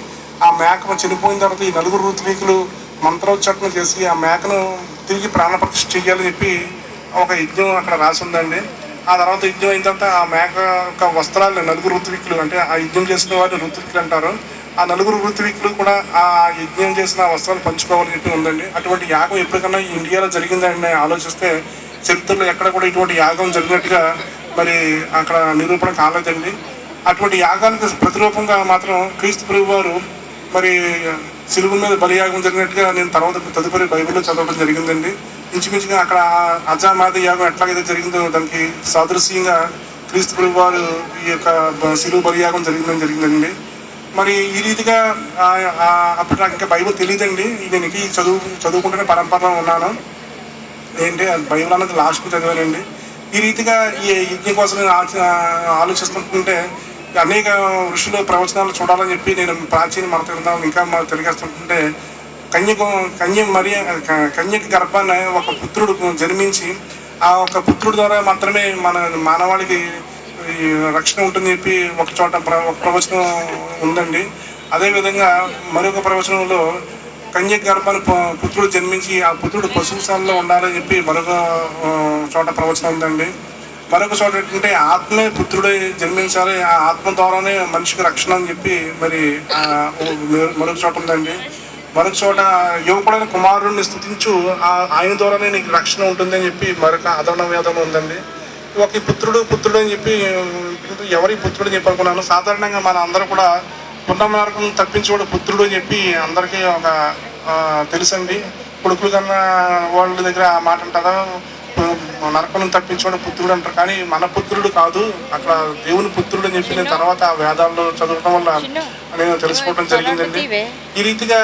ఆ మేకను చనిపోయిన తర్వాత ఈ 4 ఋత్వికులు మంత్రోచ్చాటన చేసి ఆ మేకను తిరిగి ప్రాణప్రతిష్ఠ చేయాలని చెప్పి ఒక యజ్ఞం అక్కడ రాసి ఉందండి. ఆ తర్వాత యజ్ఞం అయిన తర్వాత ఆ మేక యొక్క వస్త్రాలు 4 ఋత్వికులు, అంటే ఆ యజ్ఞం చేసిన వారిని ఋత్వికులు అంటారు, ఆ 4 ఋత్వికులు కూడా ఆ యజ్ఞం చేసిన వస్త్రాలు పంచుకోవాలని చెప్పి ఉందండి. అటువంటి యాగం ఎప్పటికన్నా ఇండియాలో జరిగిందని ఆలోచిస్తే చరిత్రలో ఎక్కడ కూడా ఇటువంటి యాగం జరిగినట్టుగా మరి అక్కడ నిరూపణ కాలేదండి. అటువంటి యాగానికి ప్రతిరూపంగా మాత్రం క్రీస్తు ప్రభు వారు మరి సిలువ మీద బలియాగం జరిగినట్టుగా నేను తదుపరి బైబిల్లో చదవడం జరిగిందండి. ఇంచుమించుగా అక్కడ అజామేధ యాగం ఎట్లాగైతే జరిగిందో దానికి సాదృశ్యంగా క్రీస్తు ప్రభు వారు ఈ యొక్క సిలువ బలియాగం జరిగిందండి. మరి ఈ రీతిగా అప్పుడు నాకు ఇంకా బైబిల్ తెలియదండి. నేను చదువుకుంటూనే పరంపరలో ఉన్నాను. ఏంటి బైబిల్ అన్నది లాస్ట్కు చదివానండి. ఈ రీతిగా ఈ యజ్ఞం కోసం నేను ఆలోచిస్తుంటుంటే అనేక ఋషులు ప్రవచనాలు చూడాలని చెప్పి నేను ప్రాచీన మన గ్రంథాలను ఇంకా తిరిగేస్తుంటుంటే కన్యకి గర్భాన్ని ఒక పుత్రుడు జన్మించి ఆ ఒక పుత్రుడు ద్వారా మాత్రమే మన మానవాళికి రక్షణ ఉంటుందని చెప్పి ఒక చోట ఒక ప్రవచనం ఉందండి. అదేవిధంగా మరొక ప్రవచనంలో కన్యక గర్భాన్ని పుత్రుడు జన్మించి ఆ పుత్రుడు పశుశాలలో ఉండాలని చెప్పి మరొక చోట ప్రవచనం ఉందండి. మరొక చోట ఏంటంటే ఆత్మే పుత్రుడే జన్మించాలి, ఆ ఆత్మ ద్వారానే మనిషికి రక్షణ అని చెప్పి మరి మరొక చోట ఉందండి. మరొక చోట యువకుడైన కుమారుడిని స్తుతించు, ఆయన ద్వారానే నీకు రక్షణ ఉంటుంది అని చెప్పి మరొక అదన వేదం ఉందండి. ఒక పుత్రుడు అని చెప్పి ఎవరి పుత్రుడు అని చెప్పి అనుకున్నాను. సాధారణంగా మన అందరూ కూడా పునర్మార్గం తప్పించేవాడు పుత్రుడు అని చెప్పి అందరికీ ఒక తెలుసండి. కొడుకులు కన్నా వాళ్ళ దగ్గర ఆ మాట అంటారా, నరకం తప్పించేవాడు పుత్రుడు అంటారు. కానీ మన పుత్రుడు కాదు, అక్కడ దేవుని పుత్రుడు అని చెప్పి నేను తర్వాత ఆ వేదాల్లో చదవటం వల్ల నేను తెలుసుకోవడం జరిగిందండి. ఈ రీతిగా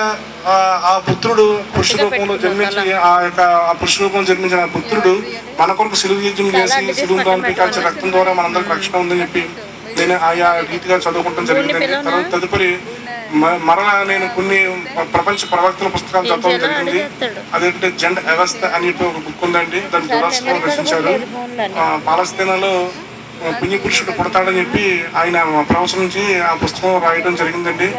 ఆ పుత్రుడు పురుష రూపంలో జన్మించి ఆ పురుష రూపంలో జన్మించిన ఆ పుత్రుడు మన కొరకు సిలువ యుద్ధం చేసి సిలువ కాల్చి రక్తం ద్వారా మనందరికి రక్షణ ఉందని చెప్పి నేను ఆయా రీతిగా చదువుకోవడం జరిగిందండి. తర్వాత తదుపరి మరలా నేను కొన్ని ప్రపంచ ప్రవక్తల పుస్తకాలు చదవడం జరిగింది. అదేంటంటే జెండ్ వ్యవస్థ అని చెప్పి ఒక బుక్ ఉందండి, దాన్ని దురాస్తం రచించారు. పాలస్తీనాలో పుణ్య పురుషుడు పుడతాడని చెప్పి ఆయన ప్రవచనించి ఆ పుస్తకం రాయడం జరిగిందండి.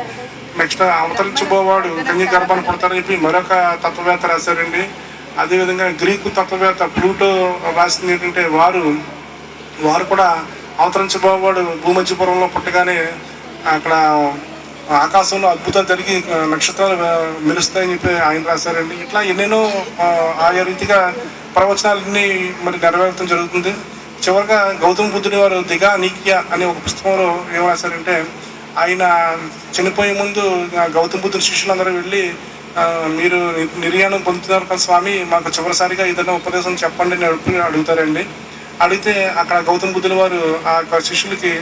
నెక్స్ట్ అవతరించబోవాడు కన్యక గర్భాన్ని పుడతాడని చెప్పి మరొక తత్వవేత్త రాశారండి. అదేవిధంగా గ్రీకు తత్వవేత్త ప్లూటో రాసింది ఏంటంటే వారు కూడా అవతరించబోవాడు భూమధ్యపురంలో పుట్టగానే అక్కడ ఆకాశంలో అద్భుతాలు జరిగి నక్షత్రాలు మెరుస్తాయని చెప్పి ఆయన రాశారండి. ఇట్లా ఎన్నెన్నో ఆయా రీతిగా ప్రవచనాలన్నీ మరి నెరవేర్చడం జరుగుతుంది. చివరిగా గౌతమ బుద్ధుడి వారు దిగా నీక్య అనే ఒక పుస్తకంలో ఏం రాశారంటే, ఆయన చనిపోయే ముందు గౌతమ బుద్ధుడి శిష్యులందరూ వెళ్ళి మీరు నిర్యాణం పొందుతున్నారు కదా స్వామి, మాకు చివరిసారిగా ఏదైనా ఉపదేశం చెప్పండి అని అడుగుతారండి. అడిగితే అక్కడ గౌతమ బుద్ధుల వారు ఆ శిష్యులకి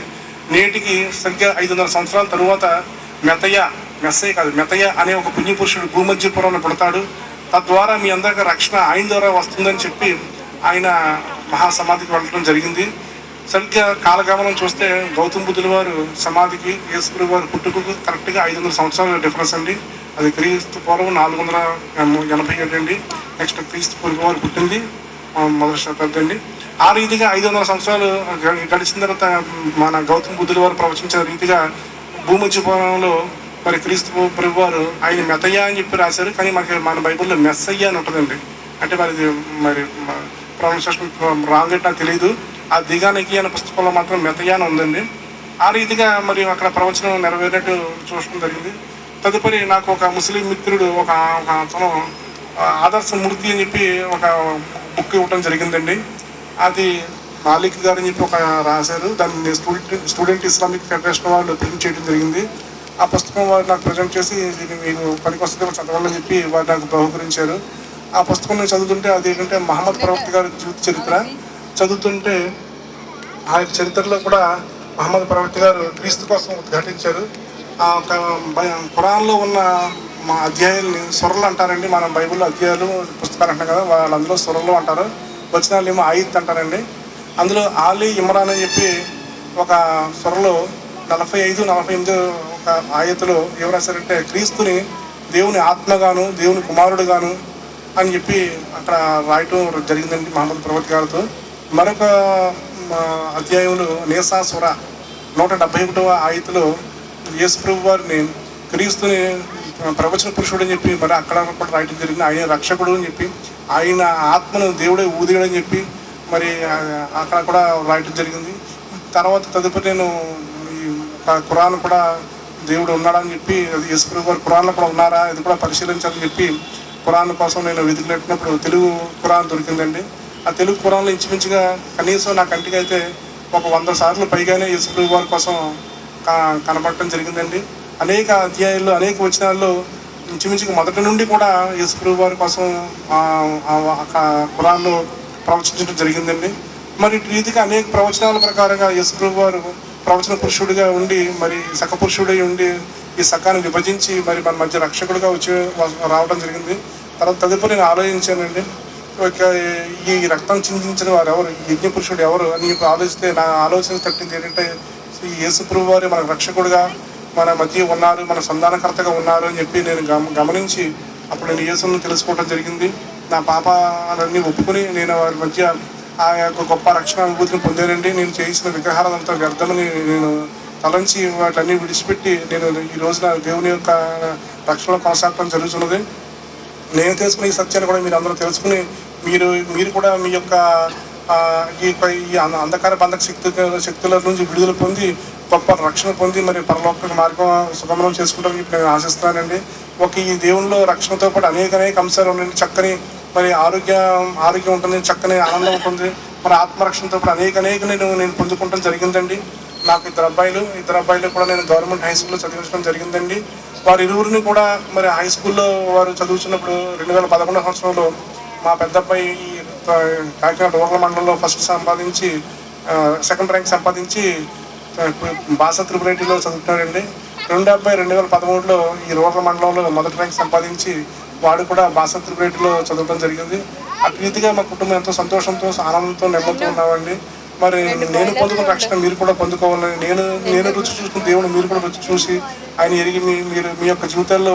నేటికి సరిగ్గా 500 సంవత్సరాల తరువాత మెతయ్య అనే ఒక పుణ్యపురుషుడు భూమధ్యపురంలో పుడతాడు, తద్వారా మీ అందరికీ రక్షణ ఆయన ద్వారా వస్తుందని చెప్పి ఆయన మహాసమాధికి వెళ్ళడం జరిగింది. సరిగ్గా కాలగమనం చూస్తే గౌతమ బుద్ధుల వారు సమాధికి యేసుప్రభు వారు పుట్టుకకు కరెక్ట్గా 500 సంవత్సరాల డిఫరెన్స్ అండి. అది క్రీస్తు పూర్వం 487 అండి. నెక్స్ట్ క్రీస్తు పూర్వం వారు పుట్టింది మొదటి శతాబ్దం అండి. ఆ రీతిగా 500 సంవత్సరాలు గడిచిన తర్వాత మన గౌతమ బుద్ధుల వారు ప్రవచించిన రీతిగా భూమధ్యపురంలో మరి క్రీస్తు ప్రభు వారు ఆయన మెతయ్య అని చెప్పి రాశారు. కానీ మన బైబిల్లో మెస్సయ్య అని ఉంటుందండి. అంటే మరి ప్రొనౌన్సియేషన్ రాంగ్ అంటే నాకు తెలియదు. ఆ దిగానికి అనే పుస్తకంలో మాత్రం మెతయ్య అని ఉందండి. ఆ రీతిగా మరి అక్కడ ప్రవచనం నెరవేరేట్టు చూడటం జరిగింది. తదుపరి నాకు ఒక ముస్లిం మిత్రుడు ఒక అతను ఆదర్శ మూర్తి అని చెప్పి ఒక బుక్ ఇవ్వటం జరిగిందండి. అది మాలిక్ గారు అని చెప్పి ఒక రాశారు. దాన్ని స్టూడెంట్ ఇస్లామిక్ ఫెడరేషన్ వాళ్ళు ప్రింట్ చేయడం జరిగింది. ఆ పుస్తకం వారు నాకు ప్రజెంట్ చేసి దీన్ని మీకు పనికి వస్తే చదవాలని చెప్పి వారు నాకు బహుకరించారు. ఆ పుస్తకం నేను చదువుతుంటే అది ఏంటంటే మహమ్మద్ ప్రవక్త గారి జీవిత చరిత్ర చదువుతుంటే ఆ చరిత్రలో కూడా మహమ్మద్ ప్రవక్త గారు క్రీస్తు కోసం ఉద్ఘాటించారు. ఆ ఖురాన్లో ఉన్న మా అధ్యాయాల్ని సొరలు అంటారండి. మనం బైబిల్లో అధ్యాయాలు పుస్తకాలు అంటాం కదా, వాళ్ళందరూ సొరలు అంటారు. వచనాలు ఏమో ఆయిత్ అంటారండి. అందులో ఆలీ ఇమ్రాన్ అని చెప్పి ఒక సొరలో 45-48 ఒక ఆయతలో ఏం రాశారంటే క్రీస్తుని దేవుని ఆత్మగాను దేవుని కుమారుడుగాను అని చెప్పి అక్కడ రాయటం జరిగిందండి మహమ్మద్ ప్రవక్త గారితో. మరొక అధ్యాయంలో నేసాసుర 171వ ఆయతలో యేసు ప్రభు వారిని క్రీస్తుని ప్రవచన పురుషుడు అని చెప్పి మరి అక్కడ కూడా రాయటం జరిగింది. ఆయన రక్షకుడు అని చెప్పి ఆయన ఆత్మను దేవుడే ఊదేయడం అని చెప్పి మరి అక్కడ కూడా రాయటం జరిగింది. తర్వాత తదుపరి నేను ఈ ఖురాన్ కూడా దేవుడు ఉన్నాడని చెప్పి అది యేసు ప్రభు వారు ఖురాన్లో కూడా ఉన్నారా ఇది కూడా పరిశీలించాలని చెప్పి ఖురాన్ కోసం నేను వెతికినప్పుడు తెలుగు ఖురాన్ దొరికిందండి. ఆ తెలుగు ఖురాన్లో ఇంచుమించుగా కనీసం నా కంటికి అయితే ఒక 100 సార్లు పైగానే యేసు ప్రభు వారి కోసం కనబడటం జరిగిందండి. అనేక అధ్యాయాల్లో అనేక వచనాల్లో ఇంచుమించుగా మొదటి నుండి కూడా యేసు ప్రభు వారి కోసం ఖురాన్లో ప్రవచించడం జరిగిందండి. మరి రీతిగా అనేక ప్రవచనాల ప్రకారంగా యేసు ప్రభు వారు ప్రవచన పురుషుడిగా ఉండి మరి సఖ పురుషుడై ఉండి ఈ సఖాన్ని విభజించి మరి మన మధ్య రక్షకుడిగా వచ్చి రావడం జరిగింది. తర్వాత తదుపరి నేను ఆలోచించానండి, ఈ రక్తం చిందించిన వారు ఎవరు, ఈ యజ్ఞ పురుషుడు ఎవరు అని ఆలోచిస్తే నా ఆలోచన తట్టింది ఏంటంటే ఈ యేసు ప్రభు వారు మన రక్షకుడుగా మన మధ్య ఉన్నారు, మన సంధానకర్తగా ఉన్నారు అని చెప్పి నేను గమనించి అప్పుడు నేను యేసును తెలుసుకోవడం జరిగింది. నా పాపాలన్నీ ఒప్పుకొని నేను వారి మధ్య ఆ యొక్క గొప్ప రక్షణ అనుభూతిని పొందానండి. నేను చేసిన విగ్రహాలంతా వ్యర్థమని నేను తలంచి వాటన్నీ విడిచిపెట్టి నేను ఈ రోజున దేవుని యొక్క రక్షణ కొనసాగడం జరుగుతున్నది. నేను తెలుసుకునే ఈ సత్యాన్ని కూడా మీరు అందరూ తెలుసుకుని మీరు కూడా మీ యొక్క ఈ అంధకార బంధక శక్తుల నుంచి విడుదల పొంది గొప్ప రక్షణ పొంది మరి పరలోక మార్గం సుగమనం చేసుకుంటారని ఇప్పుడు నేను ఆశిస్తున్నానండి. ఈ దేవునిలో రక్షణతో పాటు అనేక అంశాలు ఉన్నాయండి. చక్కని మరి ఆరోగ్యం ఉంటుంది, చక్కని ఆనందం ఉంటుంది, మరి ఆత్మరక్షణతో పాటు అనేక నేను పొందుకుంటాం జరిగిందండి. నాకు ఇద్దరు అబ్బాయిలు కూడా నేను గవర్నమెంట్ హై స్కూల్లో చదివించడం జరిగిందండి. వారి ఇరువురిని కూడా మరి హై స్కూల్లో వారు చదువుతున్నప్పుడు 2011 సంవత్సరంలో మా పెద్ద అబ్బాయి కాకినాడ రూరల్ మండలంలో ఫస్ట్ సంపాదించి సెకండ్ ర్యాంక్ సంపాదించి భాషా త్రిపురేటిలో చదువుతున్నాడండి. రెండో అబ్బాయి 2013లో ఈ రూరల్ మండలంలో మొదటి ర్యాంక్ సంపాదించి వాడు కూడా భాషా త్రిపురేటిలో చదవడం జరిగింది. అటు రీతిగా మా కుటుంబం ఎంతో సంతోషంతో ఆనందంతో నెమ్మదితో ఉన్నామండి. మరి నేను పొందుకున్న రక్షణ మీరు కూడా పొందుకోవాలని నేను రుచి చూసుకున్న దేవుడు మీరు కూడా రుచి చూసి ఆయన ఎరిగి మీరు మీ యొక్క జీవితాల్లో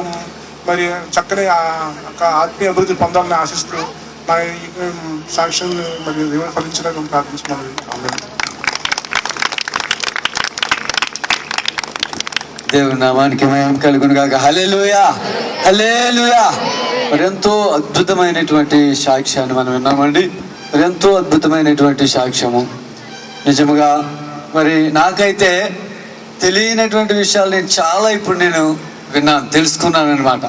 మరి చక్కని ఆత్మీయ అభివృద్ధి పొందాలని ఆశిస్తూ నా సాక్ష్యం మరి దేవుడు ఫలించడానికి ప్రార్థించుకున్నాను. దేవుని నామానికి మహిమ కలుగును గాక. హల్లెలూయా, హల్లెలూయా. మరి ఎంతో అద్భుతమైనటువంటి సాక్ష్యాన్ని మనం విన్నామండి. మరి ఎంతో అద్భుతమైనటువంటి సాక్ష్యము. నిజముగా మరి నాకైతే తెలియనటువంటి విషయాలు నేను చాలా ఇప్పుడు నేను తెలుసుకున్నాను అనమాట.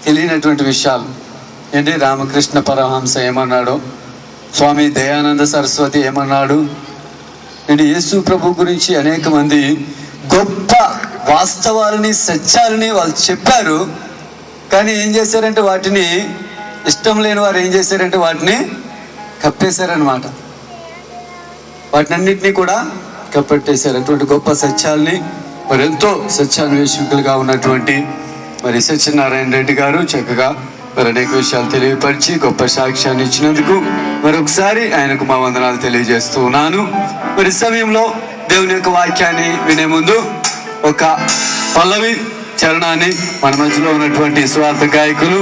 తెలియనటువంటి విషయాలు ఏంటి, రామకృష్ణ పరమహంస ఏమన్నాడు, స్వామి దయానంద సరస్వతి ఏమన్నాడు, ఏంటి యేసు ప్రభు గురించి అనేక మంది గొప్ప వాస్తవాలని సత్యాలని వాళ్ళు చెప్పారు. కానీ ఏం చేశారంటే వాటిని ఇష్టం లేని వారు ఏం చేశారంటే వాటిని కప్పేశారనమాట. వాటిని అన్నింటినీ కూడా కప్పెట్టేశారు. అటువంటి గొప్ప సత్యాల్ని మరి ఎంతో సత్యాన్వేషకులుగా ఉన్నటువంటి మరి సత్యనారాయణ రెడ్డి గారు చక్కగా మరి అనేక విషయాలు తెలియపరిచి గొప్ప సాక్ష్యాన్ని ఇచ్చినందుకు మరొకసారి ఆయనకు మా వందనాలు తెలియజేస్తూ ఉన్నాను. మరి సమయంలో దేవుని యొక్క వాక్యాన్ని వినే ముందు ఒక పల్లవి చరణాన్ని మన మధ్యలో ఉన్నటువంటి స్వార్థ గాయకులు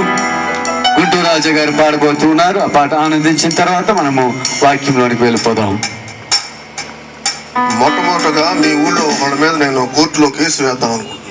గుంటూరు రాజా గారు పాడబోతున్నారు. ఆ పాట ఆనందించిన తర్వాత మనము వాక్యంలోనికి వెళ్ళిపోదాం. మొట్టమొదటగా మీ ఊళ్ళో వాళ్ళ మీద నేను కోర్టులో కేసు వేద్దాం అనుకుంటున్నాను.